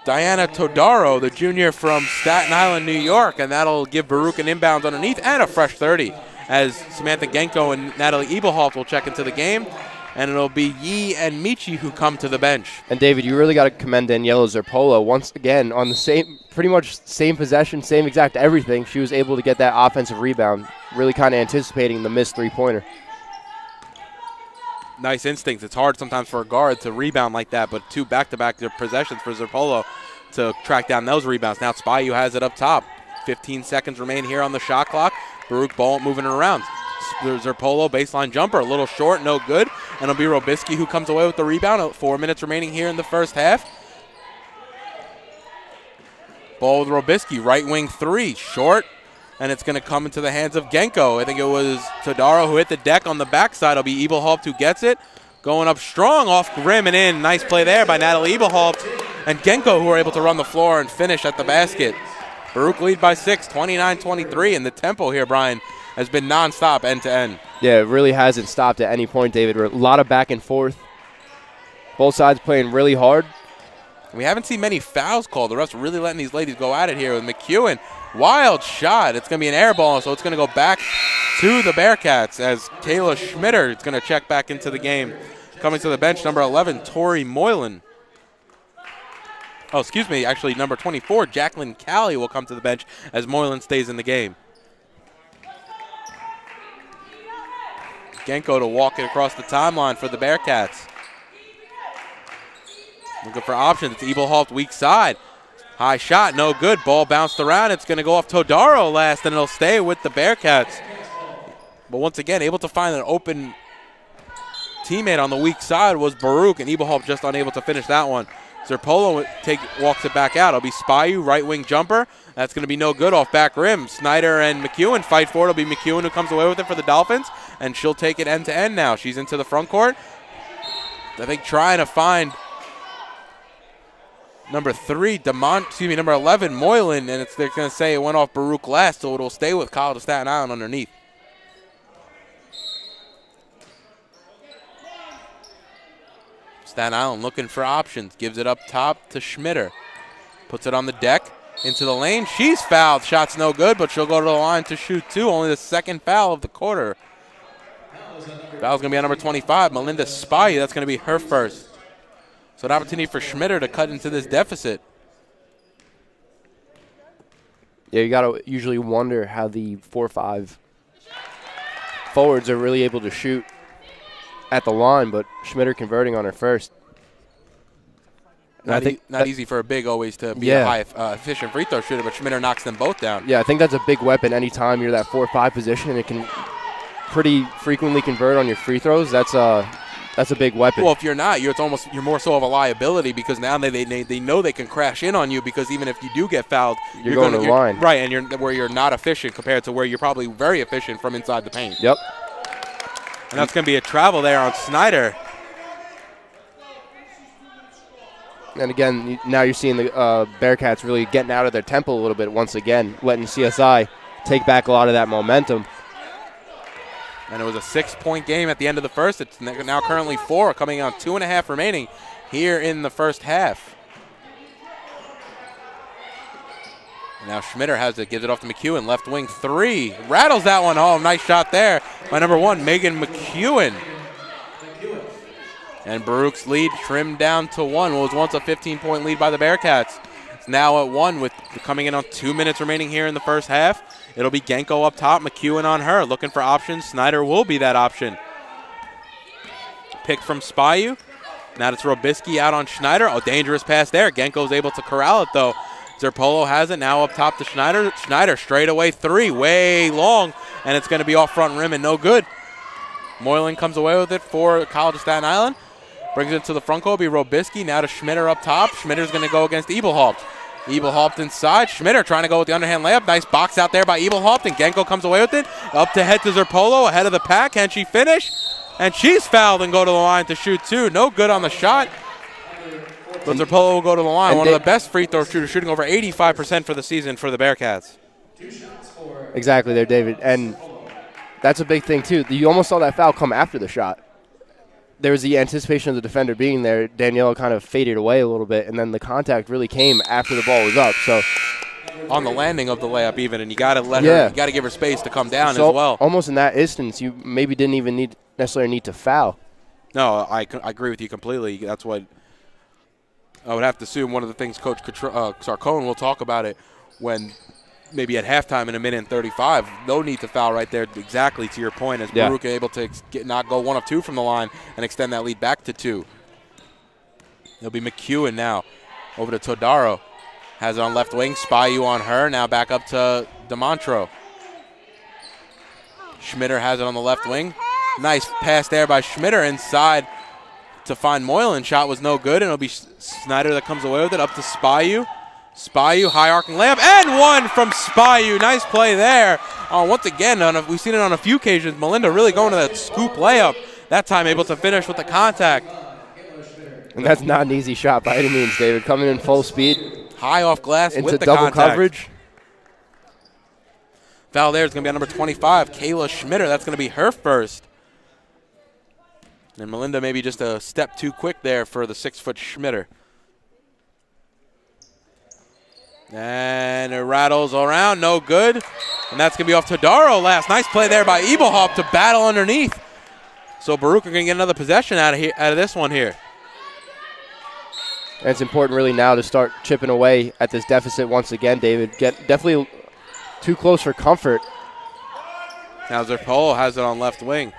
Diana Todaro, the junior from Staten Island, New York, and that'll give Baruch an inbound underneath and a fresh 30 as Samantha Genco and Natalie Ebelhoff will check into the game. And it'll be Yee and Michi who come to the bench. And David, you really got to commend Daniela Zerpolo once again on the pretty much same possession, same exact everything. She was able to get that offensive rebound, really kind of anticipating the missed 3-pointer. Nice instincts. It's hard sometimes for a guard to rebound like that, but 2 back-to-back possessions for Zerpolo to track down those rebounds. Now Spayu has it up top. 15 seconds remain here on the shot clock. Baruch ball moving it around. Zerpolo baseline jumper, a little short, no good. And it'll be Robisky who comes away with the rebound. 4 minutes remaining here in the first half. Ball with Robisky, right wing 3, short. And it's going to come into the hands of Genco. I think it was Todaro who hit the deck on the backside. It'll be Ebelhoff who gets it. Going up strong off rim and in. Nice play there by Natalie Ebelhoff. And Genco who are able to run the floor and finish at the basket. Baruch lead by 6, 29-23, and the tempo here, Brian, has been nonstop end to end. Yeah, it really hasn't stopped at any point, David. A lot of back and forth. Both sides playing really hard. We haven't seen many fouls called. The refs are really letting these ladies go at it here with McEwen. Wild shot. It's going to be an air ball, so it's going to go back to the Bearcats as Kayla Schmitter is going to check back into the game. Coming to the bench, number 11, Tori Moylan. Oh, excuse me, actually number 24, Jacqueline Callie will come to the bench as Moylan stays in the game. Genco to walk it across the timeline for the Bearcats. Looking for options. It's Ebelholt weak side. High shot, no good. Ball bounced around. It's going to go off Todaro last, and it'll stay with the Bearcats. But once again, able to find an open teammate on the weak side was Baruch, and Ebelholt just unable to finish that one. Zerpolo walks it back out. It'll be Spyu, right wing jumper. That's going to be no good off back rim. Snyder and McEwen fight for it. It'll be McEwen who comes away with it for the Dolphins, and she'll take it end to end now. She's into the front court. I think trying to find number 11, Moylan, and they're going to say it went off Baruch last, so it'll stay with College of Staten Island underneath. Staten Island looking for options. Gives it up top to Schmitter. Puts it on the deck into the lane. She's fouled. Shot's no good, but she'll go to the line to shoot two. Only the second foul of the quarter. Foul's going to be on number 25, Melinda Spy. That's going to be her first. So an opportunity for Schmitter to cut into this deficit. Yeah, you got to usually wonder how the 4-5 forwards are really able to shoot at the line, but Schmitter converting on her first. And I think not easy for a big always to be a high efficient free throw shooter, but Schmitter knocks them both down. Yeah, I think that's a big weapon anytime you're that 4-5 position, and it can pretty frequently convert on your free throws. That's a big weapon. Well, if you're not, you're more so of a liability because now they know they can crash in on you because even if you do get fouled, you're going to the line. Right, and you're not efficient compared to where you're probably very efficient from inside the paint. Yep. And that's going to be a travel there on Snyder. And again, now you're seeing the Bearcats really getting out of their tempo a little bit once again, letting CSI take back a lot of that momentum. And it was a 6-point game at the end of the first. It's now currently 4, coming on 2.5 remaining here in the first half. Now Schmitter has it, gives it off to McEwen, left wing 3. Rattles that one home. Nice shot there by number 1, Megan McEwen. And Baruch's lead trimmed down to 1. What was once a 15-point lead by the Bearcats. It's now at 1 with coming in on 2 minutes remaining here in the first half. It'll be Genco up top, McEwen on her. Looking for options. Snyder will be that option. Pick from Spyu. Now it's Robisky out on Schneider. Oh, dangerous pass there. Genco's able to corral it, though. Zerpolo has it now up top to Schneider. Schneider straight away 3, way long, and it's going to be off front rim and no good. Moylan comes away with it for College of Staten Island. Brings it to the front court. Be Robisky now to Schmitter up top. Schmitter's going to go against Ebelholt. Ebelholt inside. Schmitter trying to go with the underhand layup. Nice box out there by Ebelholt, and Genco comes away with it. Up to head to Zerpolo, ahead of the pack. Can she finish? And she's fouled and go to the line to shoot 2. No good on the shot. But Zerpolo will go to the line. One of the best free throw shooters, shooting over 85% for the season for the Bearcats. Exactly there, David. And that's a big thing, too. You almost saw that foul come after the shot. There was the anticipation of the defender being there. Niheala kind of faded away a little bit, and then the contact really came after the ball was up. So on the landing of the layup even, and you got to let her, you got to give her space to come down as well. Almost in that instance, you maybe didn't even necessarily need to foul. No, I agree with you completely. That's what I would have to assume. One of the things Coach Sarcone will talk about it when maybe at halftime in 1:35. No need to foul right there, exactly to your point, as Baruch able to not go 1 of 2 from the line and extend that lead back to 2. It'll be McEwen now over to Todaro. Has it on left wing. Spyu on her. Now back up to DeMontro. Schmitter has it on the left wing. Nice pass there by Schmitter inside to find Moylan. Shot was no good, and it'll be Snyder that comes away with it. Up to Spyu. Spyu, high arcing layup, and 1 from Spyu. Nice play there. Once again, we've seen it on a few occasions. Melinda really going to that scoop layup. That time able to finish with the contact. And that's not an easy shot by any means, David. Coming in full speed. High off glass into with the double contact. coverage. Foul there is going to be on number 25, Kayla Schmitter. That's going to be her first. And Melinda maybe just a step too quick there for the 6-foot Schmitter. And it rattles around, no good. And that's going to be off to Todaro last. Nice play there by Ebelhop to battle underneath. So Baruch are going to get another possession out of this one here. And it's important really now to start chipping away at this deficit once again, David. Definitely too close for comfort. Now Zerpolo has it on left wing.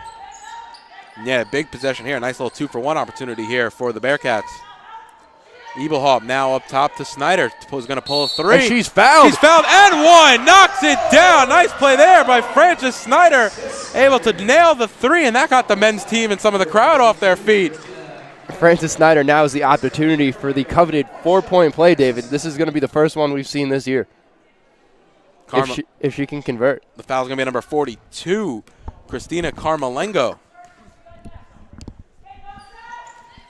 Yeah, big possession here. Nice little 2-for-1 opportunity here for the Bearcats. Ebelhop now up top to Snyder. Who's going to pull a 3. And she's fouled. She's fouled and one. Knocks it down. Nice play there by Frances Snyder. Able to nail the 3, and that got the men's team and some of the crowd off their feet. Frances Snyder now is the opportunity for the coveted 4-point play, David. This is going to be the first one we've seen this year. If she can convert. The foul's going to be number 42, Christina Carmelengo.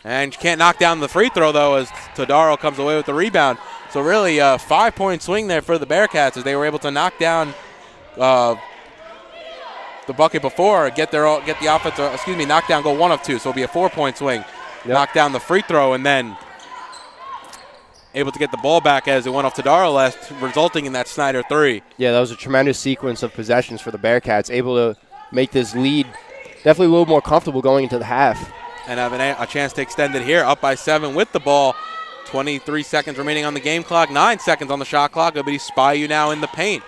And she can't knock down the free throw, though, as Todaro comes away with the rebound. So really a 5-point swing there for the Bearcats as they were able to knock down the bucket before, knock down, go 1 of 2. So it'll be a 4-point swing. Yep. Knock down the free throw and then able to get the ball back as it went off Todaro last, resulting in that Snyder 3. Yeah, that was a tremendous sequence of possessions for the Bearcats, able to make this lead definitely a little more comfortable going into the half. And have a chance to extend it here, up by 7 with the ball. 23 seconds remaining on the game clock, 9 seconds on the shot clock. It'll be Spyu now in the paint.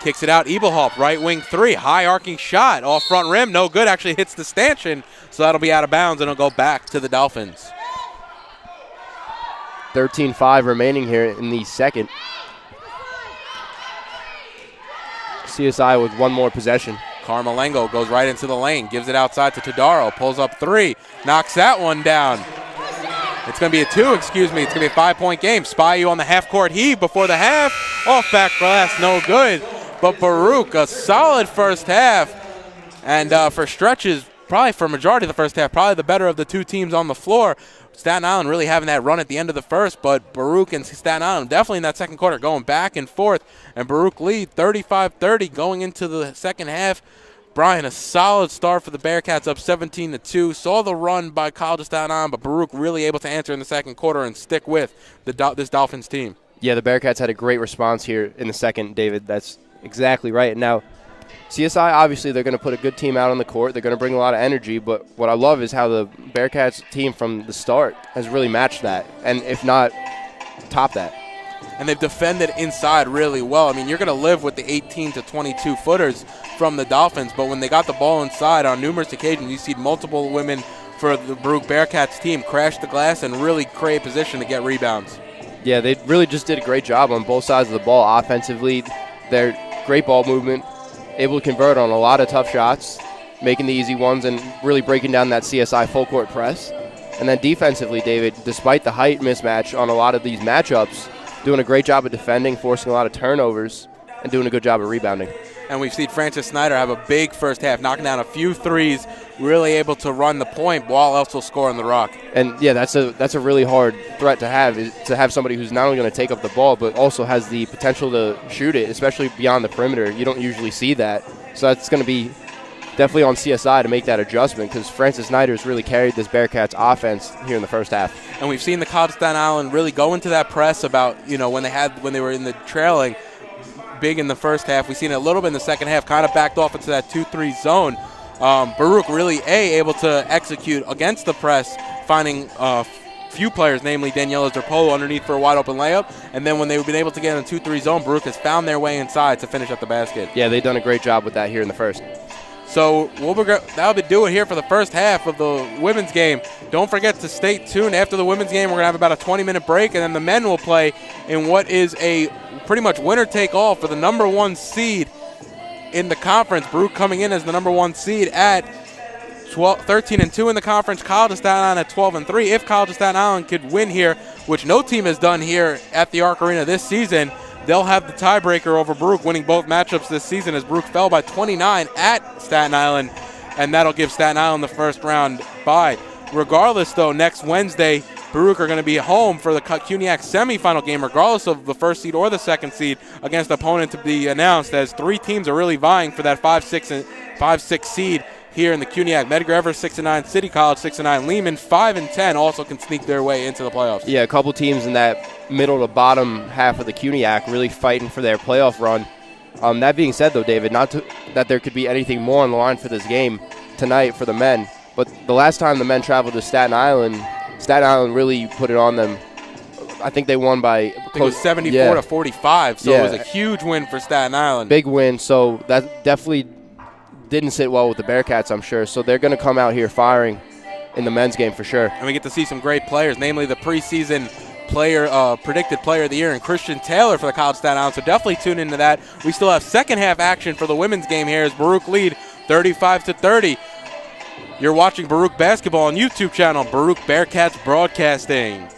Kicks it out, Ebelhop, right wing 3, high arcing shot, off front rim, no good, actually hits the stanchion, so that'll be out of bounds and it'll go back to the Dolphins. 13-5 remaining here in the second. CSI with one more possession. Carmelengo goes right into the lane, gives it outside to Todaro, pulls up 3, knocks that one down. It's going to be a 2, It's going to be a 5-point game. Spyu on the half-court heave before the half. Off back glass, no good. But Baruch, a solid first half. And for stretches, probably for majority of the first half, probably the better of the two teams on the floor. Staten Island really having that run at the end of the first, but Baruch and Staten Island definitely in that second quarter going back and forth. And Baruch lead 35-30 going into the second half. Brian, a solid start for the Bearcats, up 17-2. Saw the run by College of Staten Island, but Baruch really able to answer in the second quarter and stick with this Dolphins team. Yeah, the Bearcats had a great response here in the second, David. That's exactly right. Now, CSI, obviously, they're going to put a good team out on the court. They're going to bring a lot of energy, but what I love is how the Bearcats team from the start has really matched that, and if not, top that. And they've defended inside really well. I mean, you're going to live with the 18 to 22 footers from the Dolphins, but when they got the ball inside on numerous occasions, you see multiple women for the Baruch Bearcats team crash the glass and really create position to get rebounds. Yeah, they really just did a great job on both sides of the ball offensively. They're great ball movement, able to convert on a lot of tough shots, making the easy ones and really breaking down that CSI full court press. And then defensively, David, despite the height mismatch on a lot of these matchups, doing a great job of defending, forcing a lot of turnovers, and doing a good job of rebounding. And we've seen Frances Snyder have a big first half, knocking down a few threes, really able to run the point while also scoring the rock. And, yeah, that's a really hard threat to have, is to have somebody who's not only going to take up the ball but also has the potential to shoot it, especially beyond the perimeter. You don't usually see that. So that's going to be definitely on CSI to make that adjustment because Frances Snyder has really carried this Bearcats offense here in the first half. And we've seen the College of Staten Island really go into that press about, when they were in the trailing big in the first half. We've seen it a little bit in the second half, kind of backed off into that 2-3 zone. Baruch really able to execute against the press, finding few players, namely Daniela Zerpolo, underneath for a wide open layup. And then when they've been able to get in the 2-3 zone, Baruch has found their way inside to finish at the basket. Yeah, they've done a great job with that here in the first. So that'll be do it here for the first half of the women's game. Don't forget to stay tuned. After the women's game, we're going to have about a 20-minute break, and then the men will play in what is a pretty much winner-take-all for the number 1 seed in the conference. Baruch coming in as the number 1 seed at 13-2 in the conference. College of Staten Island at 12-3. If College of Staten Island could win here, which no team has done here at the Arc Arena this season, they'll have the tiebreaker over Baruch, winning both matchups this season as Baruch fell by 29 at Staten Island, and that'll give Staten Island the first round bye. Regardless, though, next Wednesday, Baruch are going to be home for the CUNYAC semifinal game, regardless of the first seed or the second seed, against the opponent to be announced, as 3 teams are really vying for that 5-6 seed here in the CUNYAC. Medgar Evers 6-9, City College 6-9, Lehman 5-10 also can sneak their way into the playoffs. Yeah, a couple teams in that middle to bottom half of the CUNYAC really fighting for their playoff run. That being said, though, David, not that there could be anything more on the line for this game tonight for the men, but the last time the men traveled to Staten Island really put it on them. I think they won by I think it was 74 to 45, so it was a huge win for Staten Island. Big win, so that definitely didn't sit well with the Bearcats, I'm sure. So they're going to come out here firing in the men's game for sure. And we get to see some great players, namely the preseason predicted player of the year, and Christian Taylor for the College Staten Island. So definitely tune into that. We still have second half action for the women's game here as Baruch lead 35-30. You're watching Baruch basketball on YouTube channel, Baruch Bearcats Broadcasting.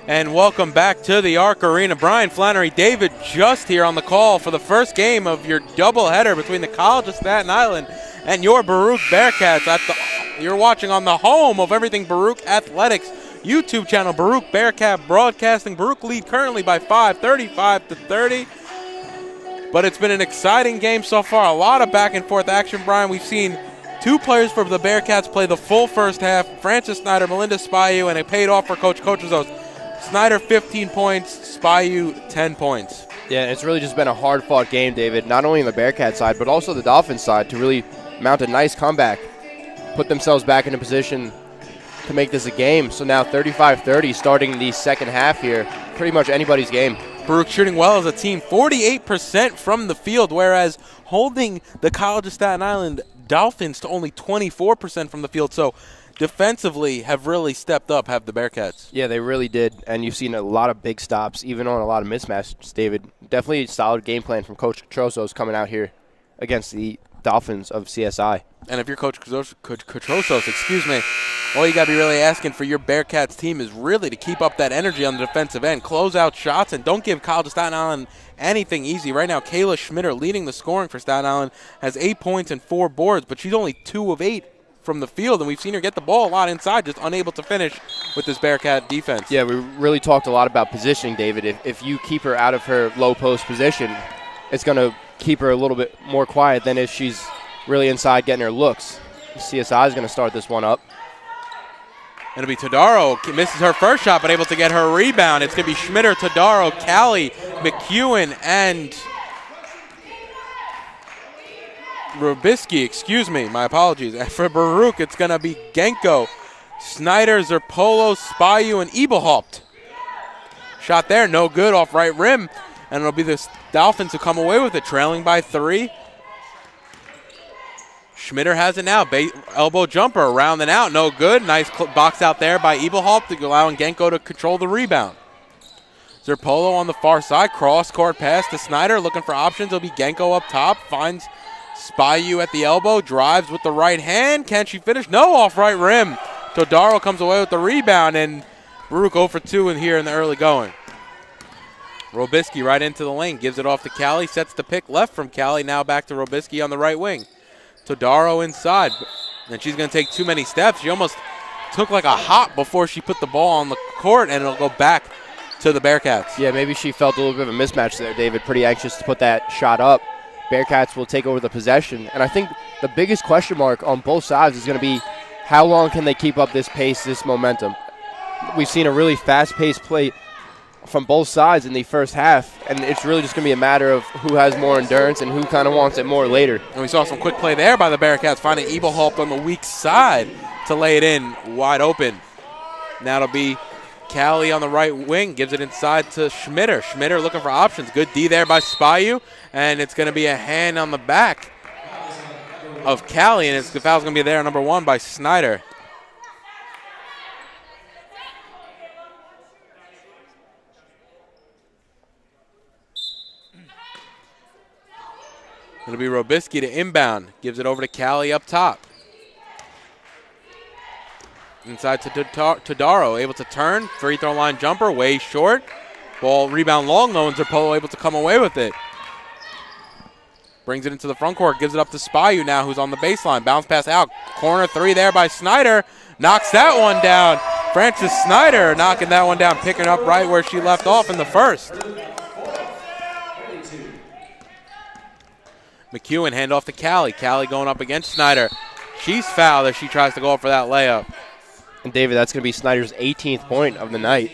And welcome back to the Arc Arena. Brian Flannery, David just here on the call for the first game of your doubleheader between the College of Staten Island and your Baruch Bearcats. You're watching on the home of everything Baruch Athletics YouTube channel, Baruch Bearcat Broadcasting. Baruch lead currently by 5, 35-30. But it's been an exciting game so far. A lot of back and forth action, Brian. We've seen two players for the Bearcats play the full first half, Francis Snyder, Melinda Spyu, and it paid off for Coach Cochizos. Snyder 15 points, Spyu 10 points. Yeah, it's really just been a hard-fought game, David, not only on the Bearcat side, but also the Dolphins side to really mount a nice comeback, put themselves back in a position to make this a game. So now 35-30 starting the second half here, pretty much anybody's game. Baruch shooting well as a team, 48% from the field, whereas holding the College of Staten Island Dolphins to only 24% from the field. So defensively have really stepped up, have the Bearcats. Yeah, they really did, and you've seen a lot of big stops, even on a lot of mismatches, David. Definitely a solid game plan from Coach Cotrosos coming out here against the Dolphins of CSI. And if you're Coach Cotrosos, all you got to be really asking for your Bearcats team is really to keep up that energy on the defensive end, close out shots, and don't give College of Staten Island anything easy. Right now, Kayla Schmitter leading the scoring for Staten Island, has 8 points and 4 boards, but she's only 2 of 8 from the field, and we've seen her get the ball a lot inside, just unable to finish with this Bearcat defense. Yeah, we really talked a lot about positioning, David. If you keep her out of her low post position, it's going to keep her a little bit more quiet than if she's really inside getting her looks. CSI is going to start this one up. It'll be Todaro, misses her first shot, but able to get her rebound. It's going to be Schmitter, Todaro, Callie, McEwen, and Robisky, my apologies. And for Baruch, it's going to be Genco, Snyder, Zerpolo, Spyu, and Ebelhaupt. Shot there, no good, off right rim. And it'll be the Dolphins who come away with it, trailing by 3. Schmitter has it now. Elbow jumper around and out. No good. Nice box out there by Ebelhaupt, allowing Genco to control the rebound. Zerpolo on the far side. Cross-court pass to Snyder. Looking for options. It'll be Genco up top. Finds Spyu at the elbow. Drives with the right hand. Can she finish? No, off right rim. Todaro comes away with the rebound. And Baruch 0 for 2 in here in the early going. Robisky right into the lane. Gives it off to Callie. Sets the pick left from Callie. Now back to Robisky on the right wing. Todaro inside, and she's going to take too many steps. She almost took like a hop before she put the ball on the court, and it'll go back to the Bearcats. Yeah, maybe she felt a little bit of a mismatch there, David. Pretty anxious to put that shot up. Bearcats will take over the possession, and I think the biggest question mark on both sides is going to be how long can they keep up this pace, this momentum. We've seen a really fast-paced play from both sides in the first half, and it's really just going to be a matter of who has more endurance and who kind of wants it more later. And we saw some quick play there by the Bearcats, finding Ebelhaupt on the weak side to lay it in wide open. Now it'll be Callie on the right wing, gives it inside to Schmitter. Schmitter looking for options. Good D there by Spyu, and it's going to be a hand on the back of Callie, and the foul's going to be there, number 1 by Snyder. It'll be Robisky to inbound. Gives it over to Callie up top. Inside to Todaro. Able to turn. Free throw line jumper. Way short. Ball rebound long though, and Zerpolo able to come away with it. Brings it into the front court. Gives it up to Spyu now, who's on the baseline. Bounce pass out. Corner 3 there by Snyder. Knocks that one down. Francis Snyder knocking that one down. Picking up right where she left off in the first. McEwen hand off to Callie. Callie going up against Snyder. She's fouled as she tries to go up for that layup. And David, that's going to be Snyder's 18th point of the night.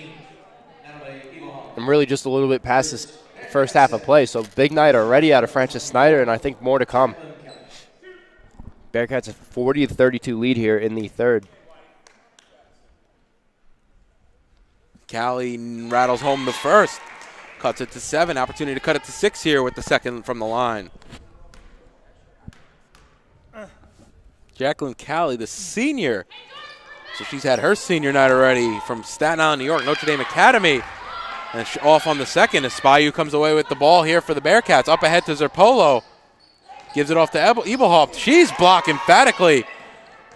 I'm really just a little bit past this first half of play, so big night already out of Francis Snyder, and I think more to come. Bearcats a 40-32 lead here in the third. Callie rattles home the first. Cuts it to 7. Opportunity to cut it to 6 here with the second from the line. Jacqueline Callie, the senior. So she's had her senior night already from Staten Island, New York, Notre Dame Academy. And off on the second as Spyu comes away with the ball here for the Bearcats. Up ahead to Zerpolo. Gives it off to Ebelhaupt. She's blocked emphatically.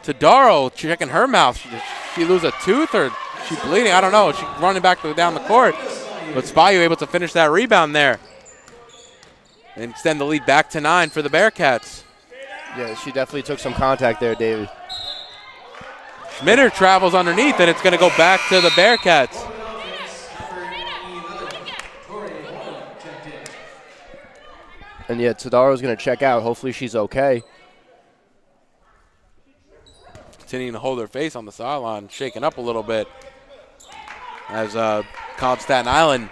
Todaro checking her mouth. She lose a tooth or She bleeding? I don't know. She's running back down the court. But Spayu able to finish that rebound there and extend the lead back to 9 for the Bearcats. Yeah, she definitely took some contact there, David. Schmitter travels underneath, and it's going to go back to the Bearcats. And yeah, Tadaro's going to check out. Hopefully she's okay. Continuing to hold her face on the sideline, shaking up a little bit. As College Staten Island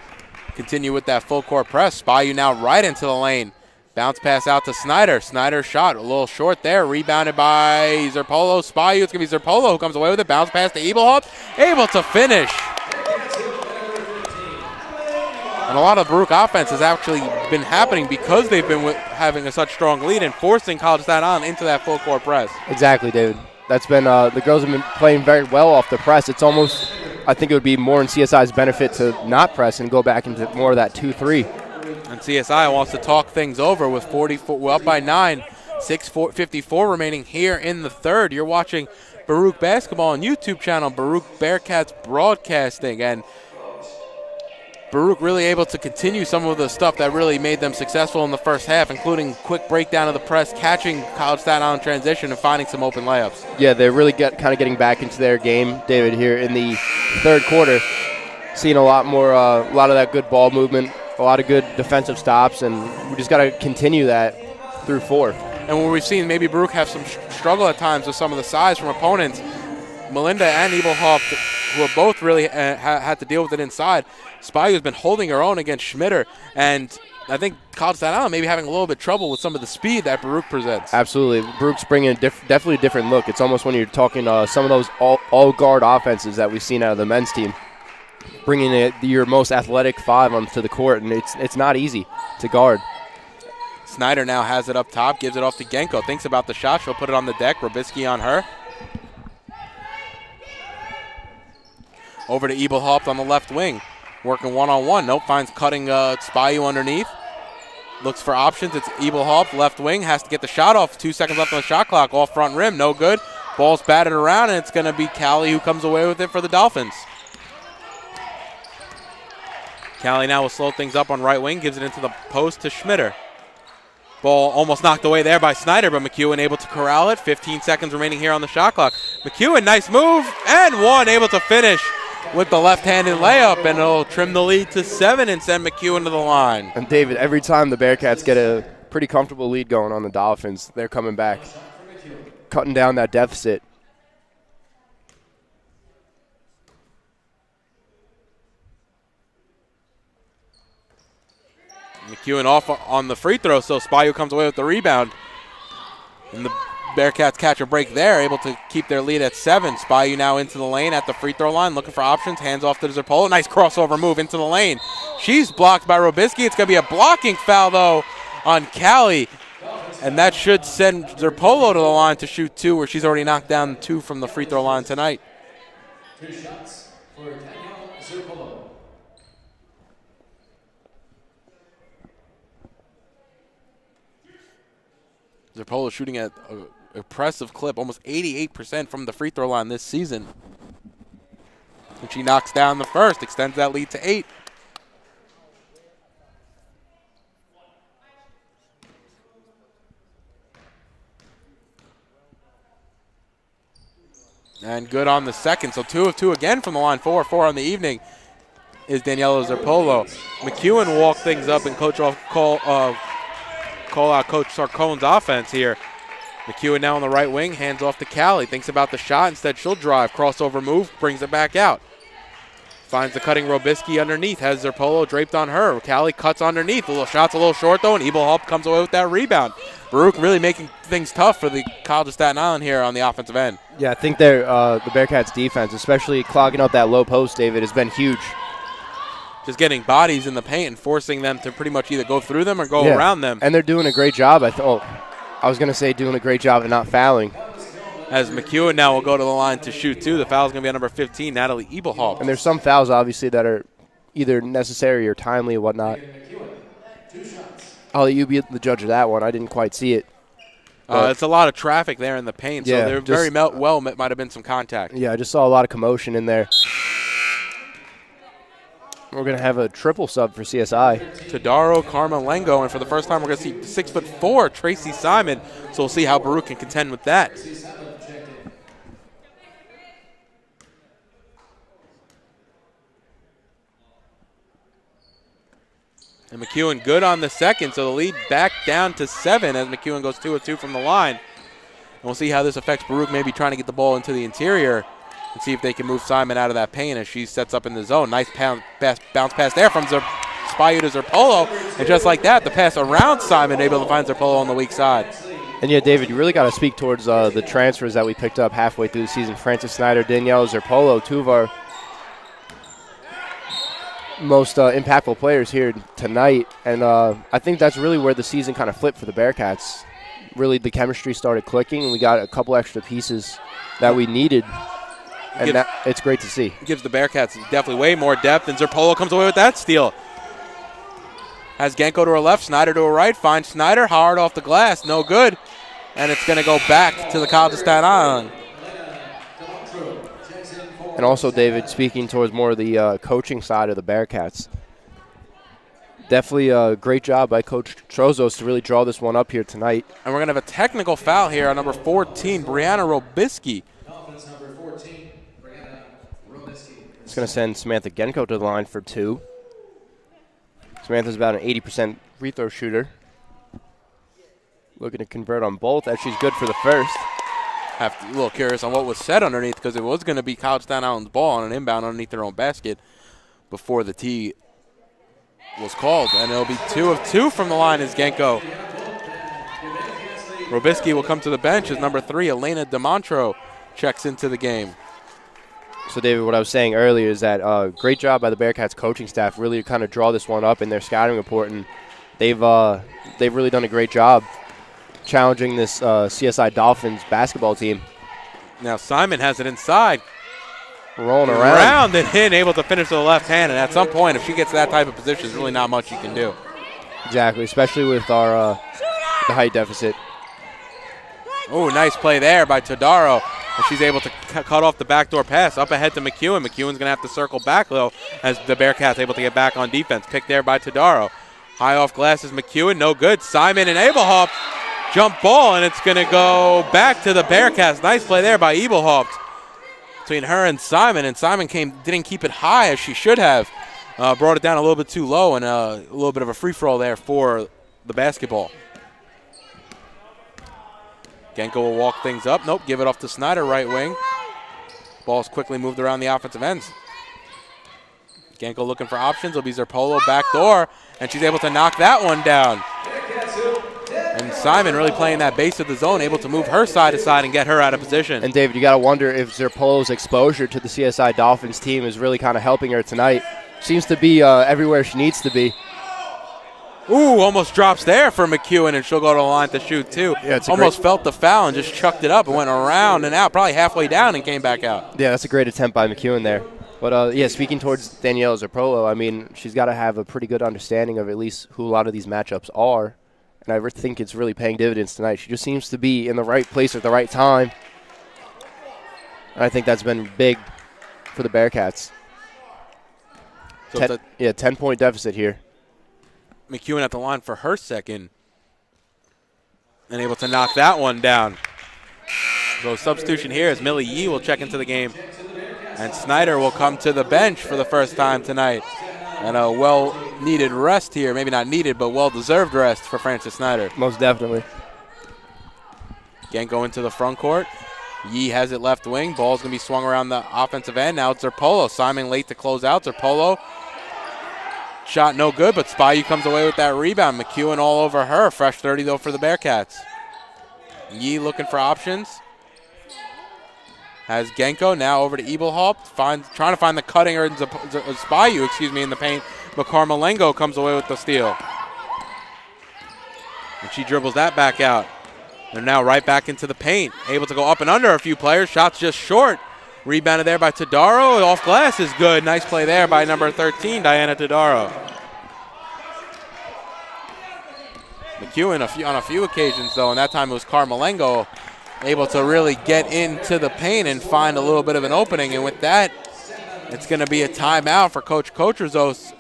continue with that full court press. Spayu now right into the lane. Bounce pass out to Snyder. Snyder shot a little short there. Rebounded by Zerpolo. Spayu, it's going to be Zerpolo who comes away with it. Bounce pass to Ebelhoff. Able to finish. And a lot of Baruch offense has actually been happening because they've been having such strong lead and forcing College Staten Island into that full court press. Exactly, David. That's been the girls have been playing very well off the press. It's almost, I think it would be more in CSI's benefit to not press and go back into more of that 2-3. And CSI wants to talk things over with 44, well, up by 9, 6:54 remaining here in the third. You're watching Baruch Basketball on YouTube channel, Baruch Bearcats Broadcasting, and Baruch really able to continue some of the stuff that really made them successful in the first half, including quick breakdown of the press, catching College Staten Island transition, and finding some open layups. Yeah, they're really kind of getting back into their game, David, here in the third quarter. Seeing a lot more, a lot of that good ball movement, a lot of good defensive stops, and we just got to continue that through 4. And when we've seen maybe Baruch have some struggle at times with some of the size from opponents, Melinda and Ebelhoff, who have both really had to deal with it inside. Spayu has been holding her own against Schmitter, and I think College Staten Island may be having a little bit of trouble with some of the speed that Baruch presents. Absolutely. Baruch's bringing definitely a different look. It's almost when you're talking some of those all-guard offenses that we've seen out of the men's team, bringing your most athletic 5 onto the court, and it's not easy to guard. Snyder now has it up top, gives it off to Genco, thinks about the shot, she'll put it on the deck, Robisky on her. Over to Ebelhoff on the left wing, working one-on-one. Nope, finds cutting Spayu underneath. Looks for options. It's Ebelhoff, left wing, has to get the shot off. 2 seconds left on the shot clock, off front rim, no good. Ball's batted around, and it's going to be Callie who comes away with it for the Dolphins. Callie now will slow things up on right wing, gives it into the post to Schmitter. Ball almost knocked away there by Snyder, but McEwen able to corral it. 15 seconds remaining here on the shot clock. McEwen, nice move, and one, able to finish with the left-handed layup, and it'll trim the lead to 7 and send McEwen to the line. And David, every time the Bearcats get a pretty comfortable lead going on the Dolphins, they're coming back, cutting down that deficit. McEwen off on the free throw, so Spayu comes away with the rebound. And the Bearcats catch a break there, able to keep their lead at 7. Spayu now into the lane at the free throw line, looking for options, hands off to Zerpolo. Nice crossover move into the lane. She's blocked by Robisky. It's going to be a blocking foul, though, on Callie. And that should send Zerpolo to the line to shoot 2, where she's already knocked down 2 from the free throw line tonight. 2 shots for Danielle Zerpolo. Zerpolo shooting at an impressive clip, almost 88% from the free throw line this season. And she knocks down the first, extends that lead to 8. And good on the second, so 2 of 2 again from the line. 4-4 on the evening is Daniela Zerpolo. McEwen walked things up and call out Coach Sarcone's offense here. McEwen now on the right wing, hands off to Callie. Thinks about the shot. Instead, she'll drive. Crossover move, brings it back out. Finds the cutting Robisky underneath. Has Zerpolo draped on her. Callie cuts underneath. The little shot's a little short, though, and Ebelhoff comes away with that rebound. Baruch really making things tough for the College of Staten Island here on the offensive end. Yeah, I think the Bearcats' defense, especially clogging up that low post, David, has been huge. Just getting bodies in the paint and forcing them to pretty much either go through them or go around them. And they're doing a great job. I was going to say doing a great job of not fouling. As McEwen now will go to the line to shoot 2. The foul's going to be on number 15, Natalie Ebelhoff. And there's some fouls, obviously, that are either necessary or timely and whatnot. I'll let you be the judge of that one. I didn't quite see it. It's a lot of traffic there in the paint, so there very well might have been some contact. Yeah, I just saw a lot of commotion in there. We're going to have a triple sub for CSI. Todaro, Carmelengo, and for the first time we're going to see 6'4" Tracy Simon. So we'll see how Baruch can contend with that. And McEwen good on the second, so the lead back down to 7 as McEwen goes 2 of 2 from the line. And we'll see how this affects Baruch, maybe trying to get the ball into the interior and see if they can move Simon out of that paint as she sets up in the zone. Nice bounce pass there from Spayu to Zerpolo. And just like that, the pass around Simon, able to find Zerpolo on the weak side. And yeah, David, you really got to speak towards the transfers that we picked up halfway through the season. Francis Snyder, Danielle Zerpolo, 2 of our most impactful players here tonight. And I think that's really where the season kind of flipped for the Bearcats. Really, the chemistry started clicking, and we got a couple extra pieces that we needed. And it's great to see. Gives the Bearcats definitely way more depth, and Zerpolo comes away with that steal. Has Genco to her left, Snyder to her right, finds Snyder, hard off the glass, no good. And it's going to go back to the College of Staten Island. And also, David, speaking towards more of the coaching side of the Bearcats, definitely a great job by Coach Trozos to really draw this one up here tonight. And we're going to have a technical foul here on number 14, Brianna Robisky. It's going to send Samantha Genco to the line for 2. Samantha's about an 80% free throw shooter. Looking to convert on both as she's good for the first. A little curious on what was said underneath because it was going to be College Staten Island's ball on an inbound underneath their own basket before the tee was called. And it'll be 2 of 2 from the line as Genco. Robisky will come to the bench as number 3, Elena DeMontro, checks into the game. So, David, what I was saying earlier is that great job by the Bearcats coaching staff really kind of draw this one up in their scouting report, and they've really done a great job challenging this CSI Dolphins basketball team. Now Simon has it inside. Rolling around and in, able to finish with the left hand, and at some point, if she gets that type of position, there's really not much you can do. Exactly, especially with our the height deficit. Oh, nice play there by Todaro. And she's able to cut off the backdoor pass up ahead to McEwen. McEwen's going to have to circle back, though, as the Bearcats able to get back on defense. Picked there by Todaro. High off glass is McEwen. No good. Simon and Abelhaupt jump ball, and it's going to go back to the Bearcats. Nice play there by Abelhaupt between her and Simon didn't keep it high as she should have. Brought it down a little bit too low, and a little bit of a free-for-all there for the basketball. Genco will walk things up. Nope, give it off to Snyder, right wing. Ball's quickly moved around the offensive ends. Genco looking for options. It'll be Zerpolo back door, and she's able to knock that one down. And Simon really playing that base of the zone, able to move her side to side and get her out of position. And, David, you got to wonder if Zerpolo's exposure to the CSI Dolphins team is really kind of helping her tonight. Seems to be everywhere she needs to be. Ooh, almost drops there for McEwen, and she'll go to the line to shoot, too. Yeah, almost felt the foul and just chucked it up and went around and out, probably halfway down and came back out. Yeah, that's a great attempt by McEwen there. But, yeah, speaking towards Danielle Zerpolo, I mean, she's got to have a pretty good understanding of at least who a lot of these matchups are. And I think it's really paying dividends tonight. She just seems to be in the right place at the right time. And I think that's been big for the Bearcats. So 10-point deficit here. McEwen at the line for her second. And able to knock that one down. So substitution here as Millie Yee will check into the game. And Snyder will come to the bench for the first time tonight. And a well-needed rest here. Maybe not needed, but well-deserved rest for Francis Snyder. Most definitely. Genco into the front court. Yee has it left wing. Ball's going to be swung around the offensive end. Now it's Zerpolo. Simon late to close out. Zerpolo. Shot no good, but Spayu comes away with that rebound. McEwen all over her. Fresh 30, though, for the Bearcats. Yee looking for options. Has Genco now over to Abelhaupt. Trying to find the cutting, or Spayu, in the paint. But Carmelengo comes away with the steal. And she dribbles that back out. They're now right back into the paint. Able to go up and under a few players. Shots just short. Rebounded there by Todaro. Off glass is good. Nice play there by number 13, Diana Todaro. McEwen on a few occasions, though, and that time it was Carmelengo able to really get into the paint and find a little bit of an opening. And with that, It's going to be a timeout for Coach Kotrazos.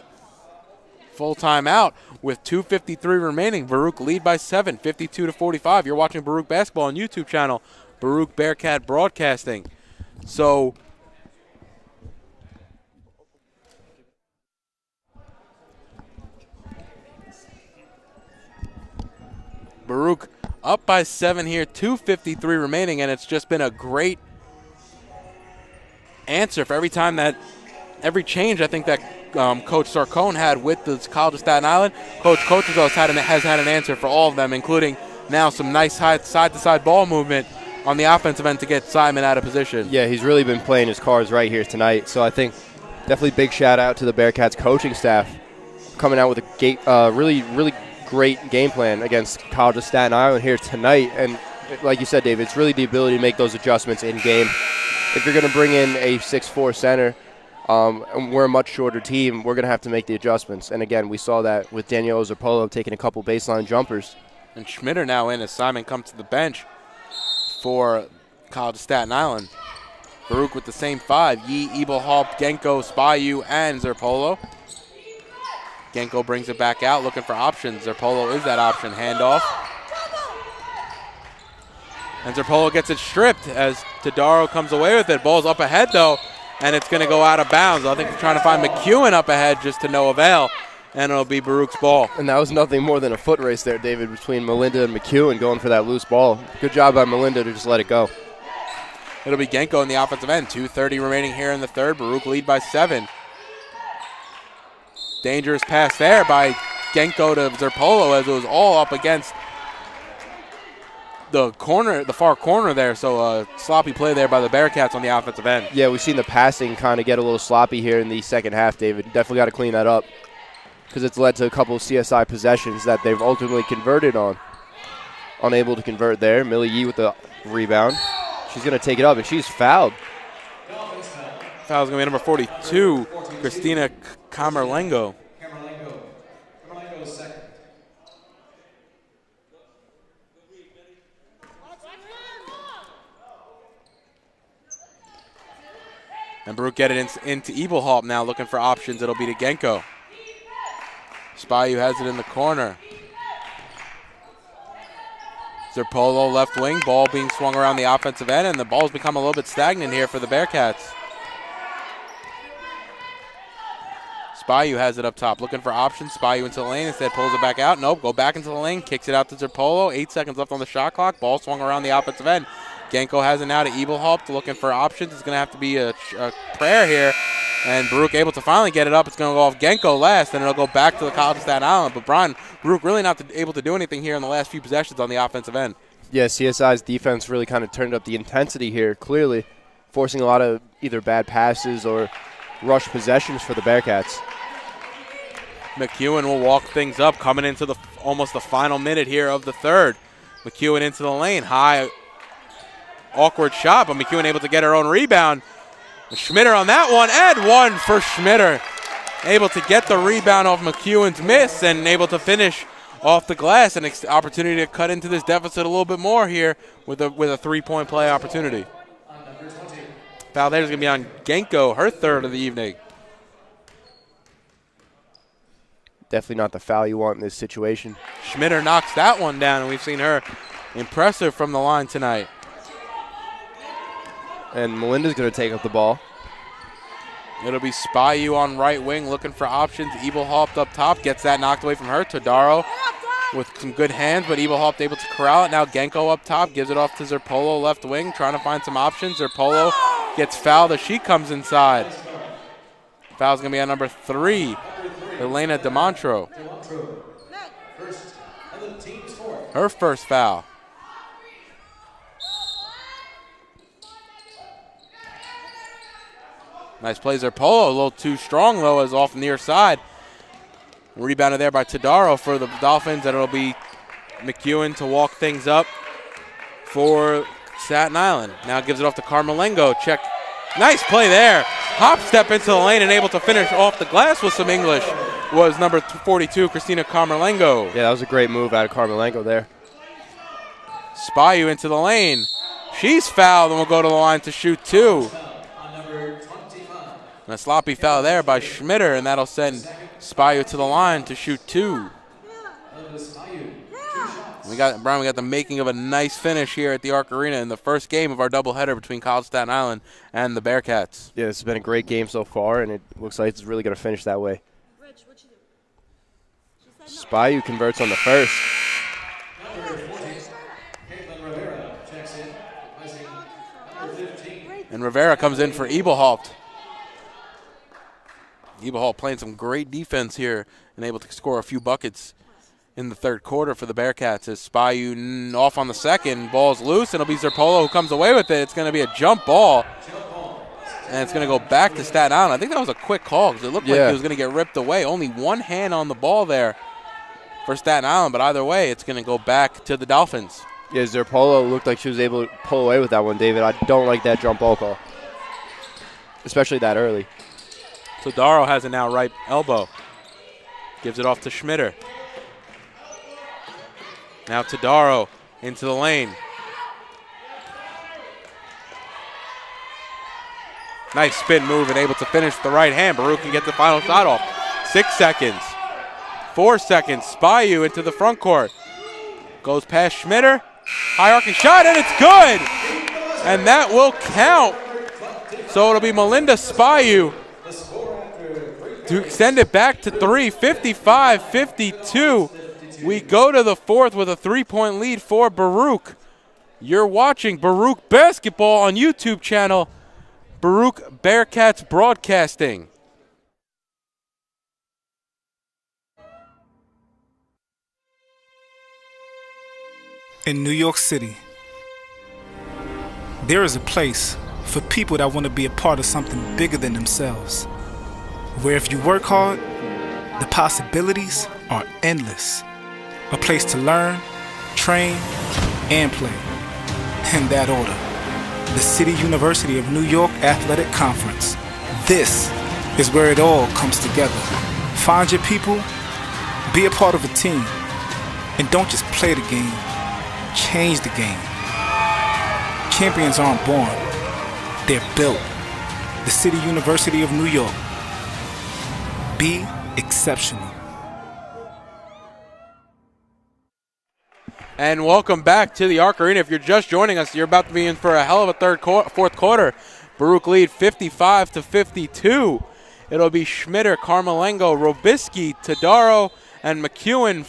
Full timeout with 2:53 remaining. Baruch lead by 7, 52-45. You're watching Baruch Basketball on YouTube channel, Baruch Bearcat Broadcasting. So Baruch up by 7 here, 2:53 remaining, and it's just been a great answer for every change I think that Coach Sarcone had with the College of Staten Island. Coach Kotrazos has had an answer for all of them, including now some nice side-to-side ball movement on the offensive end to get Simon out of position. Yeah, he's really been playing his cards right here tonight. So I think definitely big shout-out to the Bearcats coaching staff coming out with a really, really great game plan against College of Staten Island here tonight. And like you said, David, it's really the ability to make those adjustments in-game. If you're going to bring in a 6'4 center, and we're a much shorter team, we're going to have to make the adjustments. And, again, we saw that with Daniel Zerpolo taking a couple baseline jumpers. And Schmitter now in as Simon comes to the bench for College of Staten Island. Baruch with the same 5, Yee, Ebelhaupt, Genco, Spayu, and Zerpolo. Genco brings it back out looking for options. Zerpolo is that option. Handoff. And Zerpolo gets it stripped as Tadaro comes away with it. Ball's up ahead, though, and it's going to go out of bounds. I think they're trying to find McEwen up ahead just to no avail, and it'll be Baruch's ball. And that was nothing more than a foot race there, David, between Melinda and McEwen going for that loose ball. Good job by Melinda to just let it go. It'll be Genco in the offensive end. 2:30 remaining here in the third. Baruch lead by 7. Dangerous pass there by Genco to Zerpolo as it was all up against the corner, the far corner there. So a sloppy play there by the Bearcats on the offensive end. Yeah, we've seen the passing kind of get a little sloppy here in the second half, David. Definitely got to clean that up because it's led to a couple of CSI possessions that they've ultimately converted on. Unable to convert there. Millie Yee with the rebound. She's going to take it up, and she's fouled. Foul's going to be number 42, Christina Camerlengo. Camerlengo second. And Baruch get it into Ebelhaupt now, looking for options. It'll be to Genco. Spayu has it in the corner. Zerpolo left wing, ball being swung around the offensive end, and the ball's become a little bit stagnant here for the Bearcats. Spayu has it up top, looking for options. Spayu into the lane, instead pulls it back out. Nope, go back into the lane, kicks it out to Zerpolo. 8 seconds left on the shot clock. Ball swung around the offensive end. Genco has it now to Ebelhaupt, looking for options. It's going to have to be a prayer here. And Baruch able to finally get it up. It's going to go off Genco last, and it'll go back to the College of Staten Island. But Baruch really not able to do anything here in the last few possessions on the offensive end. Yeah, CSI's defense really kind of turned up the intensity here, clearly, forcing a lot of either bad passes or rush possessions for the Bearcats. McEwen will walk things up, coming into almost the final minute here of the third. McEwen into the lane, high, awkward shot, but McEwen able to get her own rebound. Schmitter on that one, and one for Schmitter. Able to get the rebound off McEwen's miss and able to finish off the glass. An opportunity to cut into this deficit a little bit more here with a three-point play opportunity. Foul there is going to be on Genco, her third of the evening. Definitely not the foul you want in this situation. Schmitter knocks that one down, and we've seen her impressive from the line tonight. And Melinda's going to take up the ball. It'll be Spayu on right wing looking for options. Ebelhaupt up top, gets that knocked away from her. Todaro with some good hands, but Ebelhaupt able to corral it. Now Genco up top, gives it off to Zerpolo left wing, trying to find some options. Zerpolo gets fouled as she comes inside. Foul's going to be on number 3, Elena DeMontro. Her first foul. Nice play, Zerpolo. A little too strong, though, as off near side. Rebounded there by Tadaro for the Dolphins, and it'll be McEwen to walk things up for Staten Island. Now gives it off to Camerlengo. Check. Nice play there. Hop step into the lane and able to finish off the glass with some English was number 42, Christina Camerlengo. Yeah, that was a great move out of Camerlengo there. Spayu into the lane. She's fouled and will go to the line to shoot 2. And a sloppy foul there by Schmitter, and that'll send Spyu to the line to shoot 2. We got the making of a nice finish here at the Arc Arena in the first game of our doubleheader between College Staten Island and the Bearcats. Yeah, it's been a great game so far, and it looks like it's really going to finish that way. Spyu converts on the first. And Rivera comes in for Eberhalt. Eberhalt playing some great defense here and able to score a few buckets in the third quarter for the Bearcats. As Spyu off on the second, ball's loose, and it'll be Zerpolo who comes away with it. It's going to be a jump ball, and it's going to go back to Staten Island. I think that was a quick call because it looked like he was going to get ripped away. Only one hand on the ball there for Staten Island, but either way, it's going to go back to the Dolphins. Yeah, Zerpolo looked like she was able to pull away with that one, David. I don't like that jump ball call, especially that early. Todaro has it now right elbow. Gives it off to Schmitter. Now Todaro into the lane. Nice spin move and able to finish with the right hand. Baruch can get the final shot off. 6 seconds. 4 seconds. Spyu into the front court. Goes past Schmitter. High arcing shot, and it's good! And that will count. So it'll be Melinda Spyu to extend it back to 3, 55-52. We go to the fourth with a 3-point lead for Baruch. You're watching Baruch Basketball on YouTube channel, Baruch Bearcats Broadcasting. In New York City, there is a place for people that want to be a part of something bigger than themselves, where if you work hard, the possibilities are endless. A place to learn, train, and play. In that order, the City University of New York Athletic Conference. This is where it all comes together. Find your people, be a part of a team, and don't just play the game, change the game. Champions aren't born, they're built. The City University of New York. Be exceptional. And welcome back to the Arc Arena. If you're just joining us, you're about to be in for a hell of a fourth quarter. Baruch lead 55-52. It'll be Schmitter, Carmelengo, Robisky, Todaro, and McEwen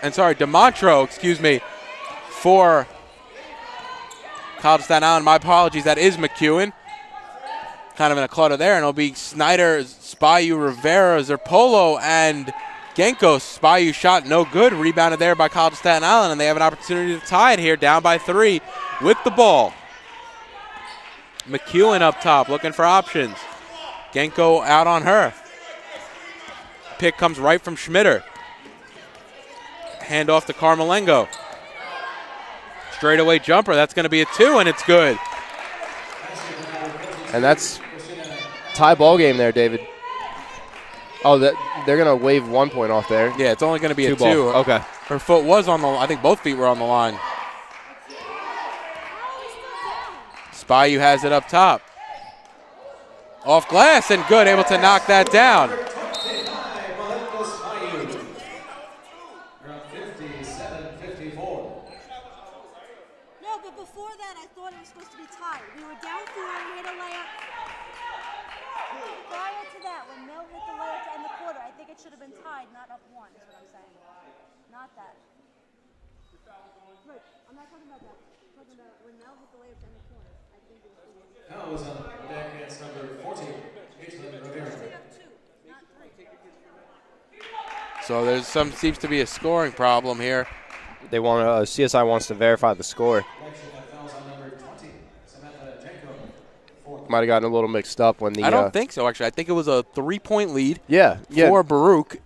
DeMontro, for College Staten Island. My apologies, that is McEwen. Kind of in a clutter there, and it'll be Snyder, Spyu, Rivera, Zerpolo, and Genco. Spyu shot no good, rebounded there by College Staten Island, and they have an opportunity to tie it here, down by 3 with the ball. McEwen up top, looking for options. Genco out on her. Pick comes right from Schmitter. Hand off to Carmelengo. Straightaway jumper, that's going to be a 2, and it's good. And that's tie ball game there, David. Oh, they're going to wave 1 point off there. Yeah, it's only going to be a 2. Okay. Her foot was on the line. I think both feet were on the line. Spyu has it up top. Off glass and good, able to knock that down. No, but before that, I thought it was supposed to be tied. We were down 4 and we had a layup. Prior to that, when Mill hit the layup to end the quarter, I think it should have been tied, not up 1, is what I'm saying. Not that. Right, I'm not talking about that. I'm talking about when Mel hit the layup to end the quarter. I think it was the That was on the Bearcats number 14, Caitlin Rivera. So there's seems to be a scoring problem here. They want CSI wants to verify the score. Might have gotten a little mixed up when the. I don't think so, actually. I think it was a 3-point lead yeah. for Baruch.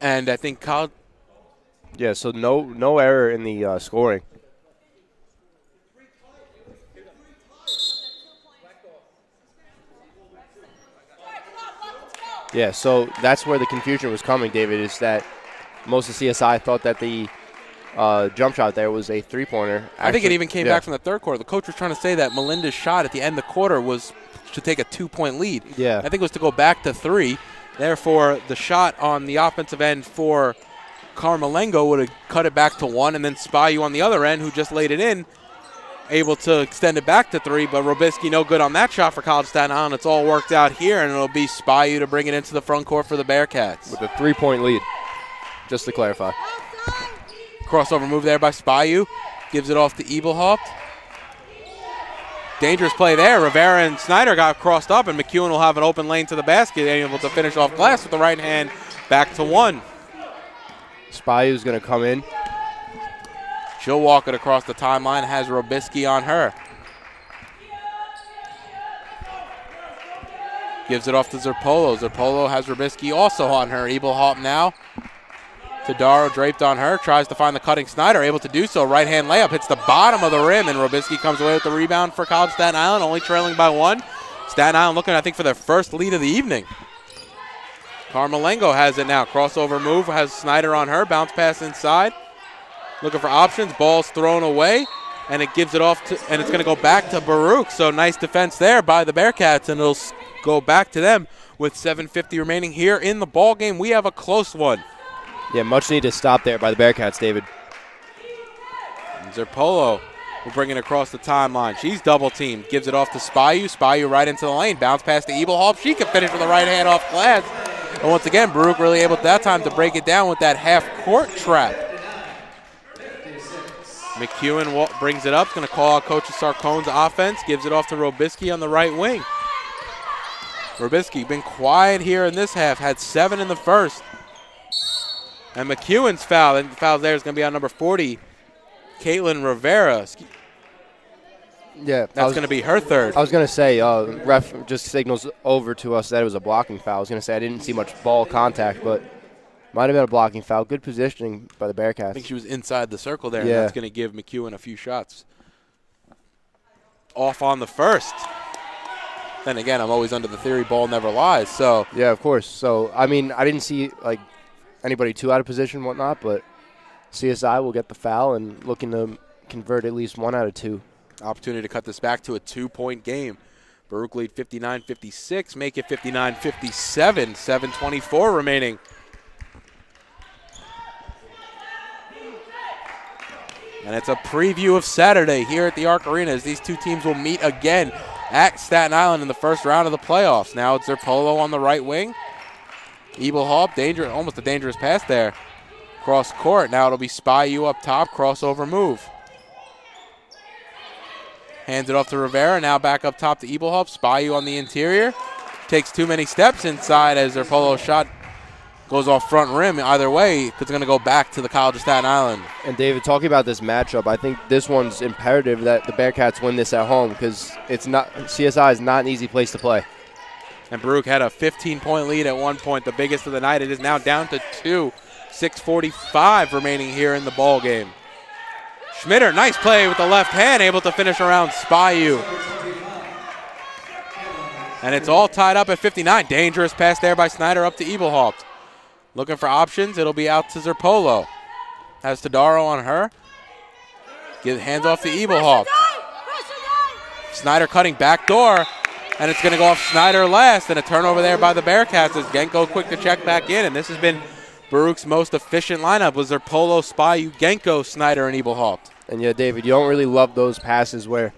And I think College. Yeah, so no error in the scoring. Yeah, so that's where the confusion was coming, David, is that most of CSI thought that the jump shot there was a three-pointer. I think it even came back from the third quarter. The coach was trying to say that Melinda's shot at the end of the quarter was to take a 2-point lead. Yeah. I think it was to go back to 3. Therefore, the shot on the offensive end for Carmelengo would have cut it back to 1, and then Spayu on the other end, who just laid it in, able to extend it back to 3, but Robisky no good on that shot for College Staten Island. It's all worked out here, and it'll be Spayu to bring it into the front court for the Bearcats. With a 3-point lead, just to clarify. Crossover move there by Spayu. Gives it off to Ebelhaupt. Dangerous play there. Rivera and Snyder got crossed up, and McEwen will have an open lane to the basket, able to finish off glass with the right hand back to 1. Spayu's going to come in. She'll walk it across the timeline, has Robisky on her. Gives it off to Zerpolo. Zerpolo has Robisky also on her. Ebelhaupt now. Tadaro draped on her, tries to find the cutting Snyder, able to do so. Right-hand layup hits the bottom of the rim, and Robisky comes away with the rebound for College Staten Island, only trailing by 1. Staten Island looking, I think, for their first lead of the evening. Carmelengo has it now. Crossover move, has Snyder on her. Bounce pass inside. Looking for options. Ball's thrown away, and it gives it off to, and it's going to go back to Baruch. So nice defense there by the Bearcats, and it'll go back to them with 7:50 remaining here in the ball game. We have a close one. Yeah, much needed stop there by the Bearcats, David. And Zerpolo will bring it across the timeline. She's double-teamed. Gives it off to Spayu. Spayu right into the lane. Bounce pass to Ebelhaupt. She can finish with the right hand off glass. And once again, Baruch really able at that time to break it down with that half-court trap. McEwen brings it up. He's going to call out Coach Sarcone's offense. Gives it off to Robisky on the right wing. Robisky been quiet here in this half. Had 7 in the first. And McEwen's foul, and the foul there is going to be on number 40, Caitlin Rivera. Yeah, That's going to be her third. I was going to say, ref just signals over to us that it was a blocking foul. I was going to say I didn't see much ball contact, but might have been a blocking foul. Good positioning by the Bearcats. I think she was inside the circle there, Yeah. and that's going to give McEwen a few shots. Off on the first. Then again, I'm always under the theory ball never lies. So Yeah, of course. So, I mean, I didn't see, anybody too out of position and whatnot, but CSI will get the foul and looking to convert at least 1 out of 2. opportunity to cut this back to a 2-point game. Baruch lead 59-56, make it 59-57, 7:24 remaining. And it's a preview of Saturday here at the Arc Arena as these two teams will meet again at Staten Island in the first round of the playoffs. Now it's Zerpolo on the right wing. Ebelhaupt, almost a dangerous pass there. Cross court, now it'll be Spayu up top, crossover move. Hands it off to Rivera, now back up top to Ebelhaupt. Spayu on the interior. Takes too many steps inside as Zerpolo shot goes off front rim. Either way, it's going to go back to the College of Staten Island. And David, talking about this matchup, I think this one's imperative that the Bearcats win this at home because CSI is not an easy place to play. And Baruch had a 15-point lead at one point, the biggest of the night. It is now down to 2. 6:45 remaining here in the ball game. Schmitter, nice play with the left hand, able to finish around Spayu. And it's all tied up at 59. Dangerous pass there by Snyder up to Ebelhaupt. Looking for options, it'll be out to Zerpolo. Has Tadaro on her. Hands off to Ebelhaupt. Snyder cutting back door. And it's going to go off Snyder last. And a turnover there by the Bearcats as Genco quick to check back in. And this has been Baruch's most efficient lineup. Was Zerpolo, Spayu, Genco, Snyder, and Ebelhaupt. And yeah, David, you don't really love those passes where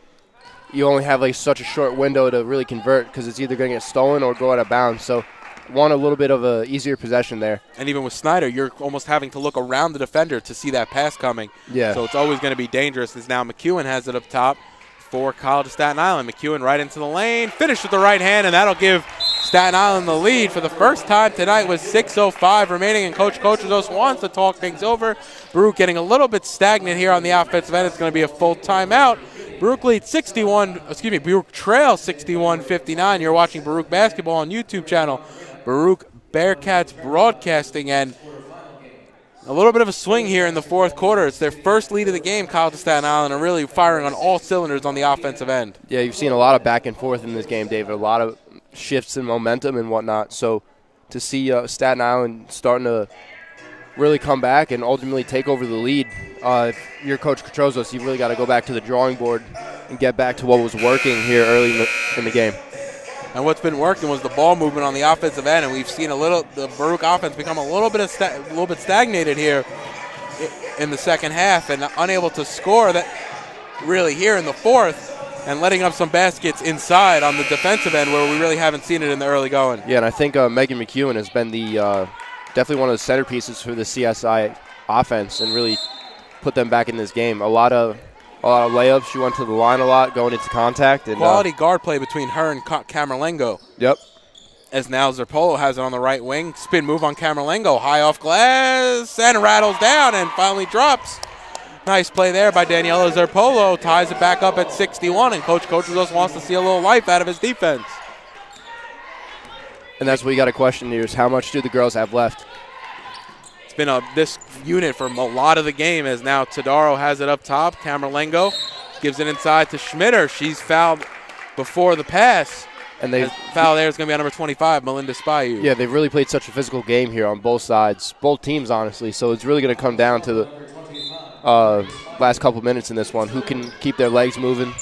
you only have such a short window to really convert because it's either going to get stolen or go out of bounds. So want a little bit of a easier possession there. And even with Snyder, you're almost having to look around the defender to see that pass coming. Yeah. So it's always going to be dangerous as now McEwen has it up top for College of Staten Island. McEwen right into the lane, finished with the right hand, and that'll give Staten Island the lead for the first time tonight with 6:05 remaining, and Coach Cochizos wants to talk things over. Baruch getting a little bit stagnant here on the offensive end. It's going to be a full timeout. Baruch leads Baruch trails 61-59. You're watching Baruch basketball on YouTube channel. Baruch Bearcats broadcasting, and a little bit of a swing here in the fourth quarter. It's their first lead of the game, College of Staten Island, and really firing on all cylinders on the offensive end. Yeah, you've seen a lot of back and forth in this game, David, a lot of shifts in momentum and whatnot. So to see Staten Island starting to really come back and ultimately take over the lead. If you're Coach Catrozos, you've really got to go back to the drawing board and get back to what was working here early in the game. And what's been working was the ball movement on the offensive end, and we've seen the Baruch offense become a little bit stagnated here in the second half, and unable to score that really here in the fourth, and letting up some baskets inside on the defensive end where we really haven't seen it in the early going. Yeah, and I think Megan McEwen has been the definitely one of the centerpieces for the CSI offense and really put them back in this game. A lot of layups. She went to the line a lot, going into contact. And quality guard play between her and Camerlengo. Yep. As now Zerpolo has it on the right wing. Spin move on Camerlengo. High off glass and rattles down and finally drops. Nice play there by Niheala Zerpolo. Ties it back up at 61, and Coach just wants to see a little life out of his defense. And that's what you got to question here is how much do the girls have left? It's been this unit for a lot of the game, as now Tadaro has it up top. Camerlengo gives it inside to Schmitter. She's fouled before the pass. And they foul there is going to be on number 25, Melinda Spyu. Yeah, they've really played such a physical game here on both sides, both teams, honestly. So it's really going to come down to the last couple minutes in this one. Who can keep their legs moving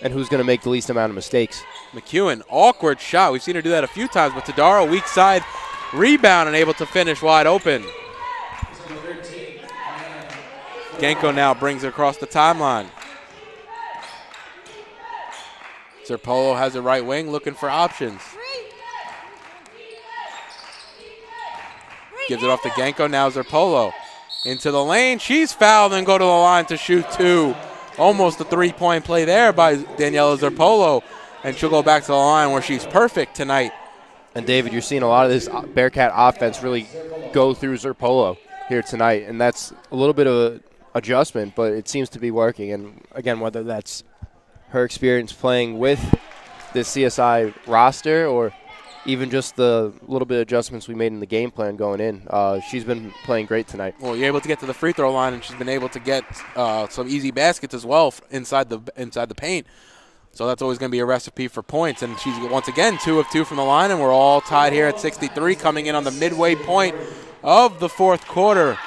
and who's going to make the least amount of mistakes. McEwen, awkward shot. We've seen her do that a few times, but Tadaro, weak side rebound and able to finish wide open. Genco now brings it across the timeline. Zerpolo has a right wing looking for options. Gives it off to Genco. Now Zerpolo into the lane. She's fouled and go to the line to shoot two. Almost a three-point play there by Niheala Zerpolo. And she'll go back to the line where she's perfect tonight. And, David, you're seeing a lot of this Bearcat offense really go through Zerpolo here tonight. And that's a little bit of an adjustment, but it seems to be working. And, again, whether that's her experience playing with this CSI roster or even just the little bit of adjustments we made in the game plan going in, she's been playing great tonight. Well, you're able to get to the free throw line, and she's been able to get some easy baskets as well inside the paint. So that's always going to be a recipe for points. And she's, once again, 2 of 2 from the line, and we're all tied here at 63, coming in on the midway point of the fourth quarter.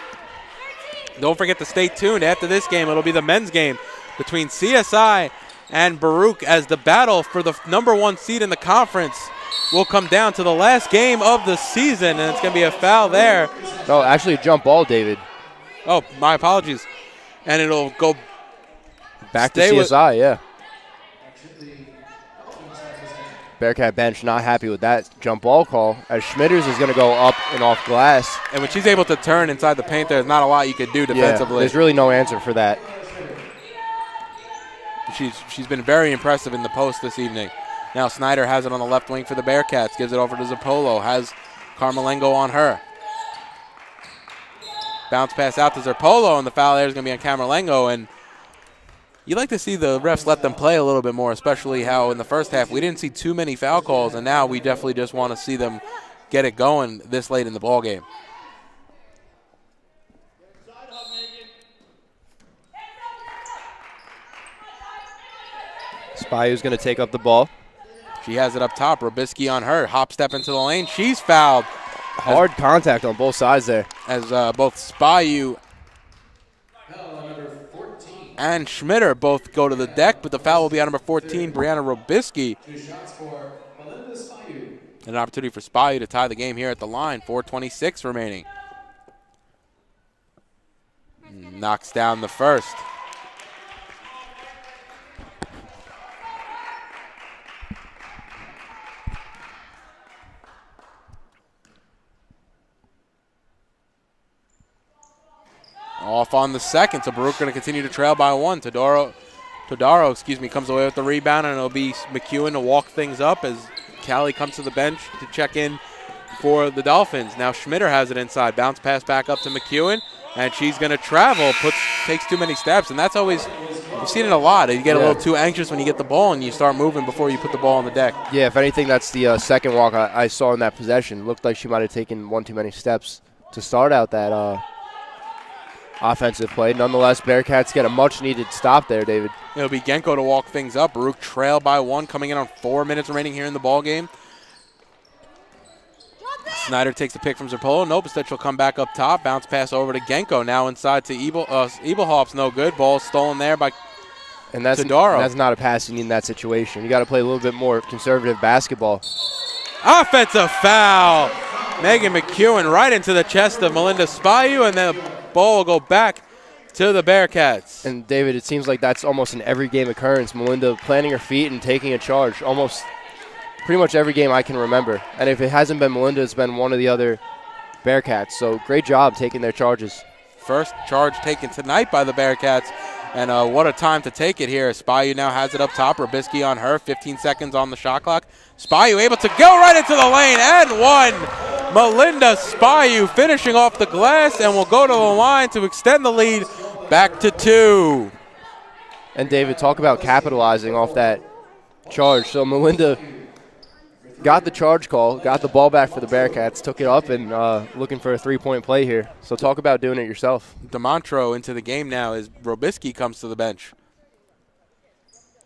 Don't forget to stay tuned. After this game, it'll be the men's game between CSI and Baruch, as the battle for the number 1 seed in the conference will come down to the last game of the season, and it's going to be a foul there. No, actually a jump ball, David. Oh, my apologies. And it'll go back to CSI, yeah. Bearcat bench not happy with that jump ball call, as Schmitters is going to go up and off glass. And when she's able to turn inside the paint, there's not a lot you could do defensively. Yeah, there's really no answer for that. She's been very impressive in the post this evening. Now Snyder has it on the left wing for the Bearcats. Gives it over to Zerpolo. Has Camerlengo on her. Bounce pass out to Zerpolo, and the foul there is going to be on Camerlengo. And you like to see the refs let them play a little bit more, especially how in the first half we didn't see too many foul calls, and now we definitely just want to see them get it going this late in the ball game. Spyu's going to take up the ball. She has it up top. Robisky on her. Hop step into the lane. She's fouled. Hard contact on both sides there. As both Spyu and Schmitter both go to the deck, but the foul will be on number 14, Brianna Robisky. An opportunity for Spyu to tie the game here at the line. 4:26 remaining. Knocks down the first. Off on the second, so Baruch going to continue to trail by 1. Tadaro, comes away with the rebound, and it'll be McEwen to walk things up as Callie comes to the bench to check in for the Dolphins. Now Schmitter has it inside. Bounce pass back up to McEwen, and she's going to travel. Takes too many steps, and that's always, you've seen it a lot. You get a little too anxious when you get the ball, and you start moving before you put the ball on the deck. Yeah, if anything, that's the second walk I saw in that possession. Looked like she might have taken one too many steps to start out that offensive play. Nonetheless, Bearcats get a much-needed stop there, David. It'll be Genco to walk things up. Baruch trail by 1, coming in on 4 minutes remaining here in the ball game. Snyder takes the pick from Zerpolo. Nope, instead she'll come back up top. Bounce pass over to Genco. Now inside to Ebelhoff's no good. Ball stolen there by Tadaro. That's not a pass you need in that situation. You got to play a little bit more conservative basketball. Offensive foul. Megan McEwen right into the chest of Melinda Spayu, and then the ball will go back to the Bearcats. And, David, it seems like that's almost an every game occurrence. Melinda planting her feet and taking a charge almost pretty much every game I can remember. And if it hasn't been Melinda, it's been one of the other Bearcats. So great job taking their charges. First charge taken tonight by the Bearcats. And what a time to take it here. Spayu now has it up top. Robisky on her. 15 seconds on the shot clock. Spayu able to go right into the lane and one. Melinda Spayu finishing off the glass and will go to the line to extend the lead back to 2. And, David, talk about capitalizing off that charge. So Melinda got the charge call, got the ball back for the Bearcats, took it up, and looking for a three-point play here. So talk about doing it yourself. DeMontro into the game now as Robisky comes to the bench.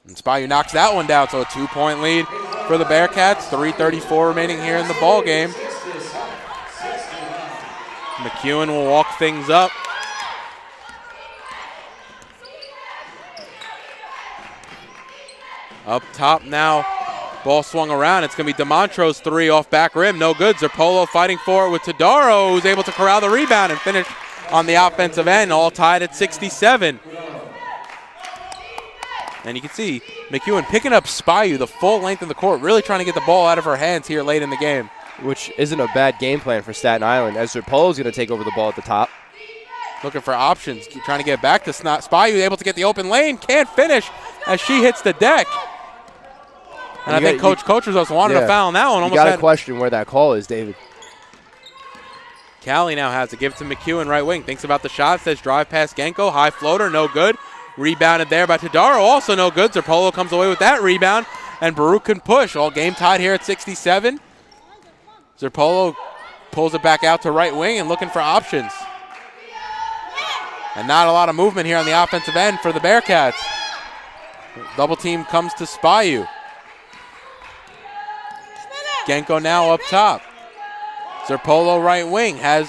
And Spayu knocks that one down, so a 2-point lead for the Bearcats. 3:34 remaining here in the ball game. McEwen will walk things up. Up top now. Ball swung around. It's going to be DeMontro's three off back rim. No good. Zerpolo fighting for it with Tadaro, who's able to corral the rebound and finish on the offensive end, all tied at 67. And you can see McEwen picking up Spayu the full length of the court, really trying to get the ball out of her hands here late in the game. Which isn't a bad game plan for Staten Island, as Zerpolo's going to take over the ball at the top. Looking for options, trying to get back to Spayu, able to get the open lane, can't finish as she hits the deck. And I think Coach Coachers wanted a foul on that one. You got to question where that call is, David. Callie now has to give to McEwen right wing. Thinks about the shot, says drive past Genco, high floater, no good. Rebounded there by Tadaro, also no good. Zerpolo comes away with that rebound, and Baruch can push. All game tied here at 67. Zerpolo pulls it back out to right wing and looking for options. And not a lot of movement here on the offensive end for the Bearcats. Double team comes to Spayu. Genco now up top. Zerpolo right wing has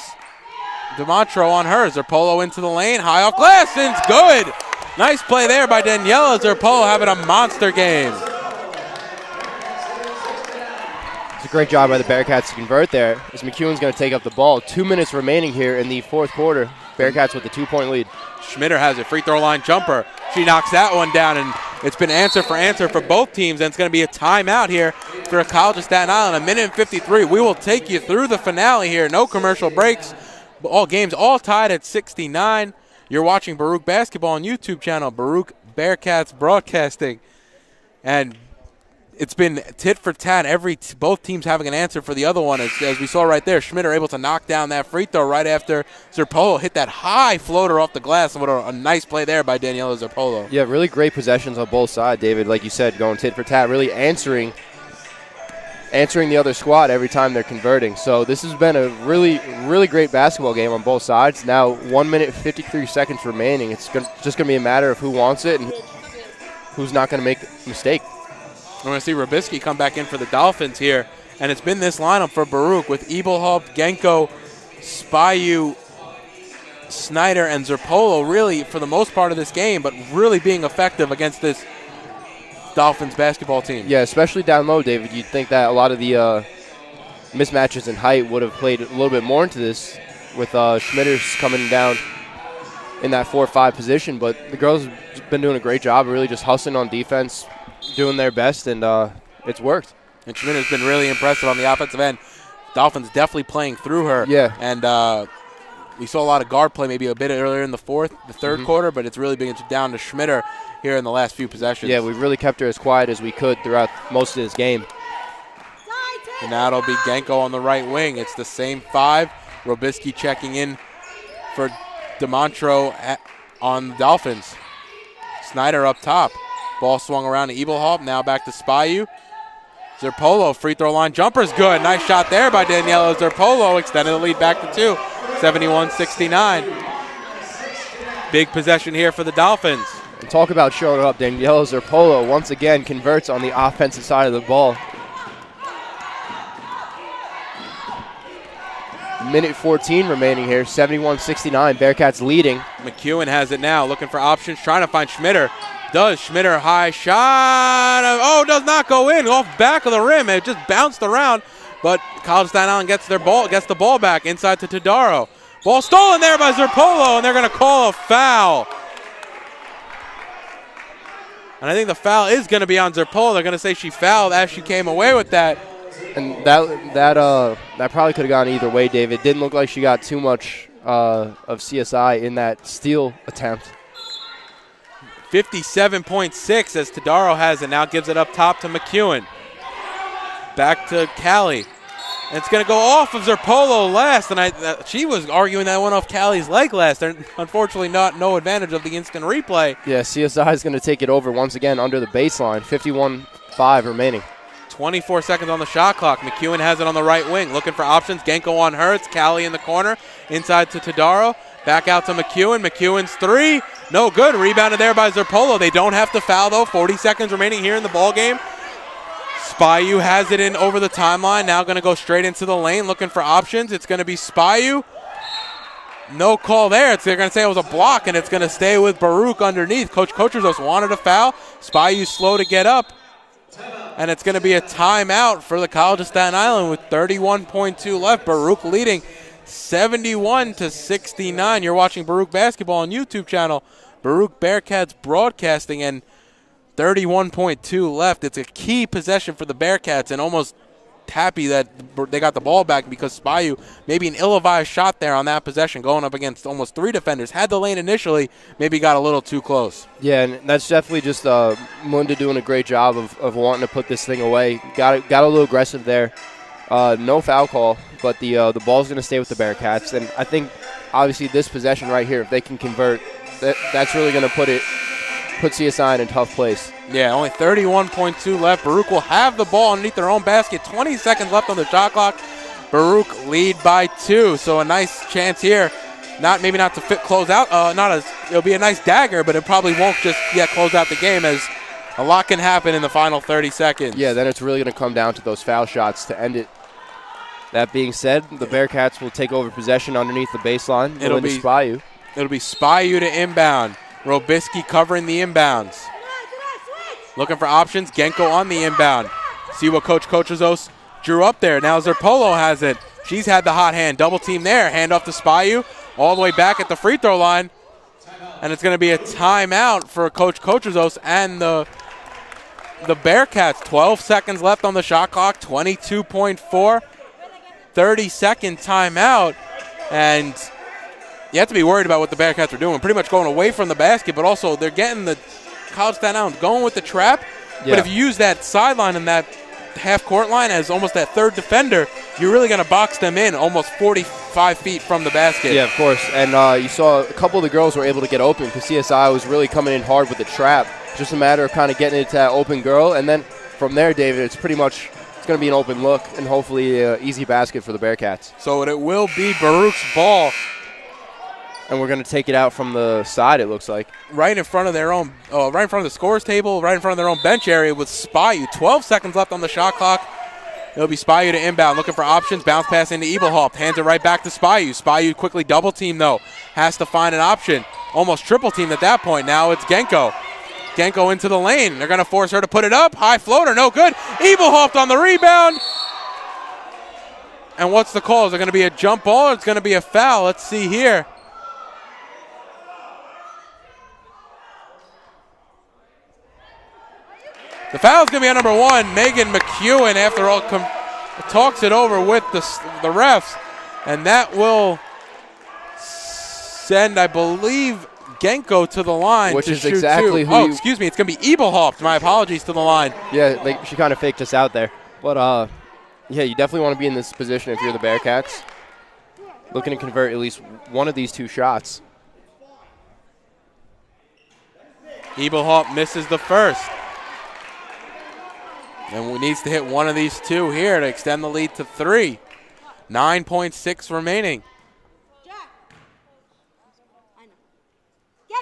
DeMontro on her. Zerpolo into the lane, high off glass, and it's good. Nice play there by Niheala. Zerpolo having a monster game. It's a great job by the Bearcats to convert there, as McEwen's going to take up the ball. 2 minutes remaining here in the fourth quarter. Bearcats with a 2-point lead. Schmitter has a free throw line jumper. She knocks that one down, and it's been answer for both teams, and it's going to be a timeout here for College of Staten Island. 1:53. We will take you through the finale here. No commercial breaks. All games all tied at 69. You're watching Baruch Basketball on YouTube channel, Baruch Bearcats Broadcasting. And it's been tit for tat. Both teams having an answer for the other one. As we saw right there, Schmitter able to knock down that free throw right after Zerpolo hit that high floater off the glass. And what a nice play there by Niheala Zerpolo. Yeah, really great possessions on both sides, David. Like you said, going tit for tat, really answering the other squad every time they're converting. So this has been a really, really great basketball game on both sides. Now 1 minute 53 seconds remaining. It's just going to be a matter of who wants it and who's not going to make a mistake. We're going to see Robisky come back in for the Dolphins here. And it's been this lineup for Baruch with Ebelhaupt, Genco, Spayu, Snyder, and Zerpolo really for the most part of this game, but really being effective against this Dolphins basketball team. Yeah, especially down low, David. You'd think that a lot of the mismatches in height would have played a little bit more into this with Schmitters coming down in that 4-5 position. But the girls have been doing a great job, really just hustling on defense, doing their best, and it's worked. And Schmitter's been really impressive on the offensive end. Dolphins definitely playing through her. Yeah. And we saw a lot of guard play maybe a bit earlier in the third quarter, but it's really been down to Schmitter here in the last few possessions. Yeah, we've really kept her as quiet as we could throughout most of this game. And now it'll be Genco on the right wing. It's the same five. Robisky checking in for DeMontro on the Dolphins. Snyder up top. Ball swung around to Ebelhaupt. Now back to Spayu. Zerpolo, free throw line jumper's good. Nice shot there by Niheala Zerpolo. Extended the lead back to 2. 71-69. Big possession here for the Dolphins. And talk about showing up. Niheala Zerpolo once again converts on the offensive side of the ball. Minute 14 remaining here, 71-69. Bearcats leading. McEwen has it now, looking for options, trying to find Schmitter. Does Schmitter, high shot. Oh, does not go in, off back of the rim. It just bounced around, but College of Staten Island gets the ball back inside to Todaro. Ball stolen there by Zerpolo, and they're going to call a foul. And I think the foul is going to be on Zerpolo. They're going to say she fouled as she came away with that. And that probably could have gone either way, David. It didn't look like she got too much of CSI in that steal attempt. 57.6 as Todaro has it now, gives it up top to McEwen. Back to Callie. And it's going to go off of Zerpolo last, and she was arguing that went off Callie's leg last. There's unfortunately no advantage of the instant replay. Yeah, CSI is going to take it over once again under the baseline. 51-5 remaining. 24 seconds on the shot clock. McEwen has it on the right wing, looking for options. Genco on her. It's Callie in the corner. Inside to Todaro. Back out to McEwen. McEwen's three. No good. Rebounded there by Zerpolo. They don't have to foul, though. 40 seconds remaining here in the ball game. Spyu has it in over the timeline. Now going to go straight into the lane, looking for options. It's going to be Spyu. No call there. They're going to say it was a block, and it's going to stay with Baruch underneath. Coach Kocherzos wanted a foul. Spyu slow to get up. And it's going to be a timeout for the College of Staten Island with 31.2 left. Baruch leading 71-69. You're watching Baruch basketball on YouTube channel. Baruch Bearcats broadcasting, and 31.2 left. It's a key possession for the Bearcats, and almost happy that they got the ball back because Spyu, maybe an ill-advised shot there on that possession, going up against almost three defenders. Had the lane initially, maybe got a little too close. Yeah, and that's definitely just Munda doing a great job of wanting to put this thing away. Got a little aggressive there. No foul call, but the ball's going to stay with the Bearcats. And I think, obviously, this possession right here, if they can convert, that's really going to put CSI in a tough place. Yeah, only 31.2 left. Baruch will have the ball underneath their own basket. 20 seconds left on the shot clock. Baruch lead by 2, so a nice chance here. Maybe not to close out. It'll be a nice dagger, but it probably won't just yet close out the game, as a lot can happen in the final 30 seconds. Yeah, then it's really going to come down to those foul shots to end it. That being said, the Bearcats will take over possession underneath the baseline. It'll be Spyu. It'll be Spyu to inbound. Robisky covering the inbounds. Looking for options. Genco on the inbound. See what Coach Kocherzos drew up there. Now Zerpolo has it. She's had the hot hand. Double team there. Hand off to Spyu. All the way back at the free throw line. And it's going to be a timeout for Coach Kocherzos and the Bearcats. 12 seconds left on the shot clock. 22.4. 30-second timeout. And you have to be worried about what the Bearcats are doing. Pretty much going away from the basket, but also they're getting the College Staten Island going with the trap. Yeah. But if you use that sideline and that half-court line as almost that third defender, you're really going to box them in almost 45 feet from the basket. Yeah, of course. And you saw a couple of the girls were able to get open because CSI was really coming in hard with the trap. Just a matter of kind of getting it to that open girl. And then from there, David, it's going to be an open look and hopefully an easy basket for the Bearcats. So it will be Baruch's ball. And we're going to take it out from the side, it looks like. Right in front of their own, right in front of the scores table, right in front of their own bench area with Spyu. 12 seconds left on the shot clock. It'll be Spyu to inbound, looking for options. Bounce pass into Ebelhaupt. Hands it right back to Spyu. Spyu quickly double team, though. Has to find an option. Almost triple teamed at that point. Now it's Genco. Genco into the lane. They're going to force her to put it up. High floater, no good. Ebelhaupt on the rebound. And what's the call? Is it going to be a jump ball or it's going to be a foul? Let's see here. The foul is going to be on number 1, Megan McEwen, after all, talks it over with the refs. And that will send, I believe, Genco to the line. Which to is shoot exactly two. who Oh, excuse me. It's going to be Ebelhaupt. My apologies to the line. Yeah, she kind of faked us out there. But, yeah, you definitely want to be in this position if you're the Bearcats. Looking to convert at least one of these 2 shots. Ebelhaupt misses the first. And needs to hit one of these 2 here to extend the lead to 3. 9.6 remaining.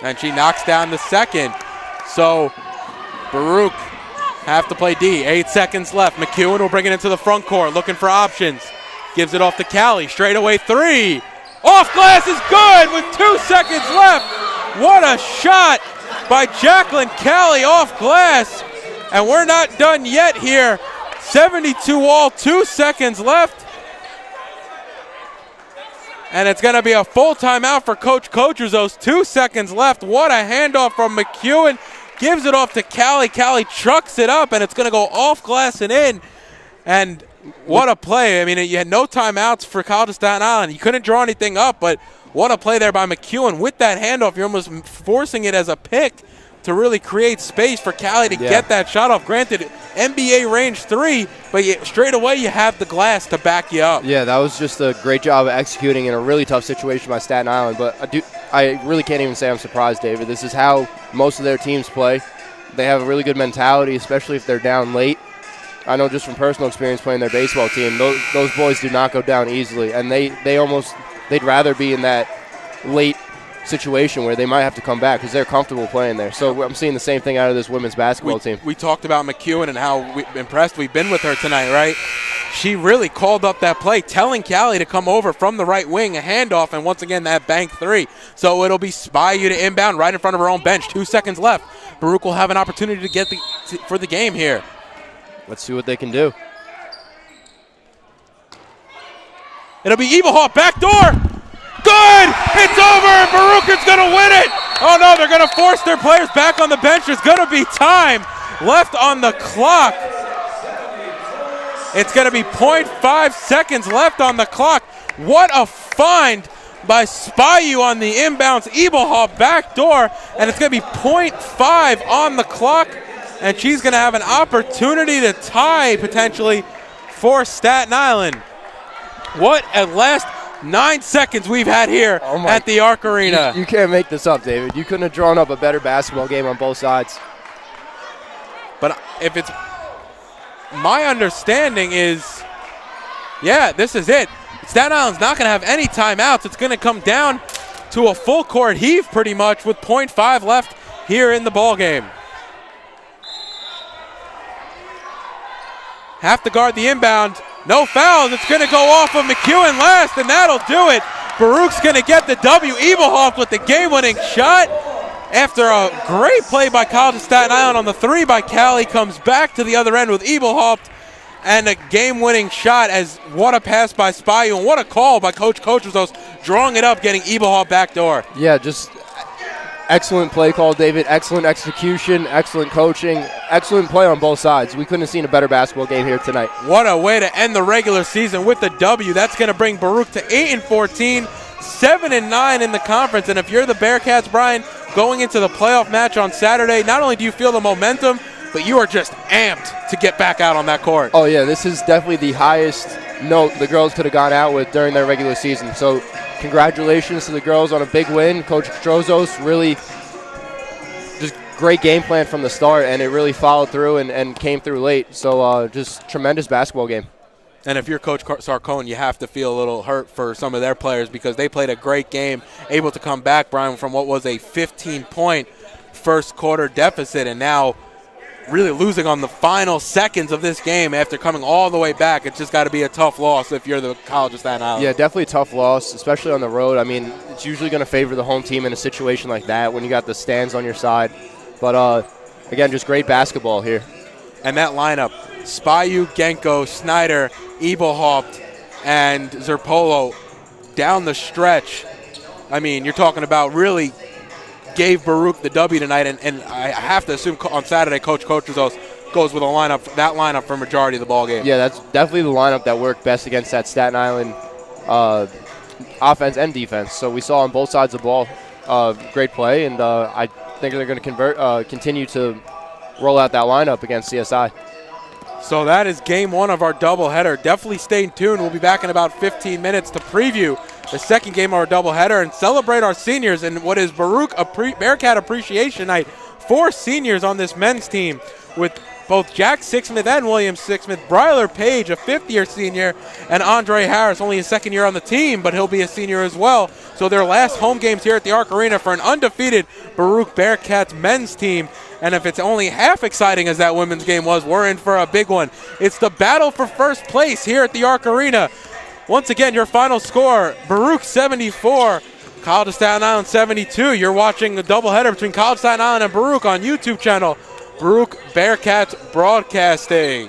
And she knocks down the second. So Baruch have to play D. 8 seconds left. McEwen will bring it into the front court, looking for options. Gives it off to Callie. Straightaway three. Off glass is good with 2 seconds left. What a shot by Jacqueline Callie off glass. And we're not done yet here. 72 all, 2 seconds left. And it's going to be a full timeout for Coach Cochuzos. 2 seconds left. What a handoff from McEwen. Gives it off to Callie. Callie trucks it up, and it's going to go off glass and in. And what a play. I mean, you had no timeouts for College of Staten Island. You couldn't draw anything up, but what a play there by McEwen. With that handoff, you're almost forcing it as a pick to really create space for Callie to get that shot off. Granted, NBA range 3, but straight away you have the glass to back you up. Yeah, that was just a great job of executing in a really tough situation by Staten Island. But I really can't even say I'm surprised, David. This is how most of their teams play. They have a really good mentality, especially if they're down late. I know just from personal experience playing their baseball team, those boys do not go down easily, and they'd rather be in that late situation where they might have to come back because they're comfortable playing there. So I'm seeing the same thing out of this women's basketball team. We talked about McEwen and how impressed we've been with her tonight, right? She really called up that play, telling Callie to come over from the right wing, a handoff, and once again that bank three. So it'll be Spyu to inbound right in front of her own bench. 2 seconds left. Baruch will have an opportunity to get for the game here. Let's see what they can do. It'll be Evilhawk, back door. Good! It's over, and Baruch is going to win it. Oh, no, they're going to force their players back on the bench. There's going to be time left on the clock. It's going to be 0.5 seconds left on the clock. What a find by Spyu on the inbounds. Evilhawk back door, and it's going to be 0.5 on the clock. And she's going to have an opportunity to tie potentially for Staten Island. What a last 9 seconds we've had here at the Arc Arena. You can't make this up, David. You couldn't have drawn up a better basketball game on both sides. But if it's my understanding is, yeah, this is it. Staten Island's not going to have any timeouts. It's going to come down to a full court heave pretty much with 0.5 left here in the ball game. Have to guard the inbound. No fouls. It's going to go off of McEwen last, and that'll do it. Baruch's going to get the W. Evilhawk with the game-winning shot. After a great play by College of Staten Island on the three by Callie, comes back to the other end with Evilhawk and a game-winning shot. As what a pass by Spyu, and what a call by Coach Cochuzos, drawing it up, getting Evilhawk back door. Yeah, just excellent play call, David. Excellent execution, excellent coaching, excellent play on both sides. We couldn't have seen a better basketball game here tonight. What a way to end the regular season with the W. That's going to bring Baruch to 8-14, 7-9 in the conference. And if you're the Bearcats, Brian, going into the playoff match on Saturday, not only do you feel the momentum, but you are just amped to get back out on that court. Oh, yeah, this is definitely the highest note the girls could have gone out with during their regular season. So congratulations to the girls on a big win. Coach Trozos really just great game plan from the start, and it really followed through and came through late. So just tremendous basketball game. And if you're Coach Sarcone, you have to feel a little hurt for some of their players because they played a great game, able to come back, Brian, from what was a 15-point first quarter deficit, and now really losing on the final seconds of this game after coming all the way back. It's just got to be a tough loss if you're the College of Staten Island. Yeah, definitely a tough loss, especially on the road. I mean, it's usually going to favor the home team in a situation like that when you got the stands on your side. But, again, just great basketball here. And that lineup, Spyu, Genco, Snyder, Evilhaupt, and Zerpolo down the stretch. I mean, you're talking about really gave Baruch the W tonight, and I have to assume on Saturday Coach Cochuzos goes with that lineup for majority of the ball game. Yeah, that's definitely the lineup that worked best against that Staten Island offense and defense. So we saw on both sides of the ball great play, and I think they're going to continue to roll out that lineup against CSI. So that is game one of our doubleheader. Definitely stay tuned. We'll be back in about 15 minutes to preview the second game of our doubleheader and celebrate our seniors in what is Baruch Bearcat Appreciation Night. 4 seniors on this men's team with both Jack Sixsmith and William Sixsmith, Bryler Page, a fifth-year senior, and Andre Harris, only his second year on the team, but he'll be a senior as well. So their last home games here at the Arc Arena for an undefeated Baruch Bearcats men's team. And if it's only half exciting as that women's game was, we're in for a big one. It's the battle for first place here at the Arc Arena. Once again, your final score, Baruch 74, College of Staten Island 72. You're watching the doubleheader between College of Staten Island and Baruch on YouTube channel, Baruch Bearcats Broadcasting.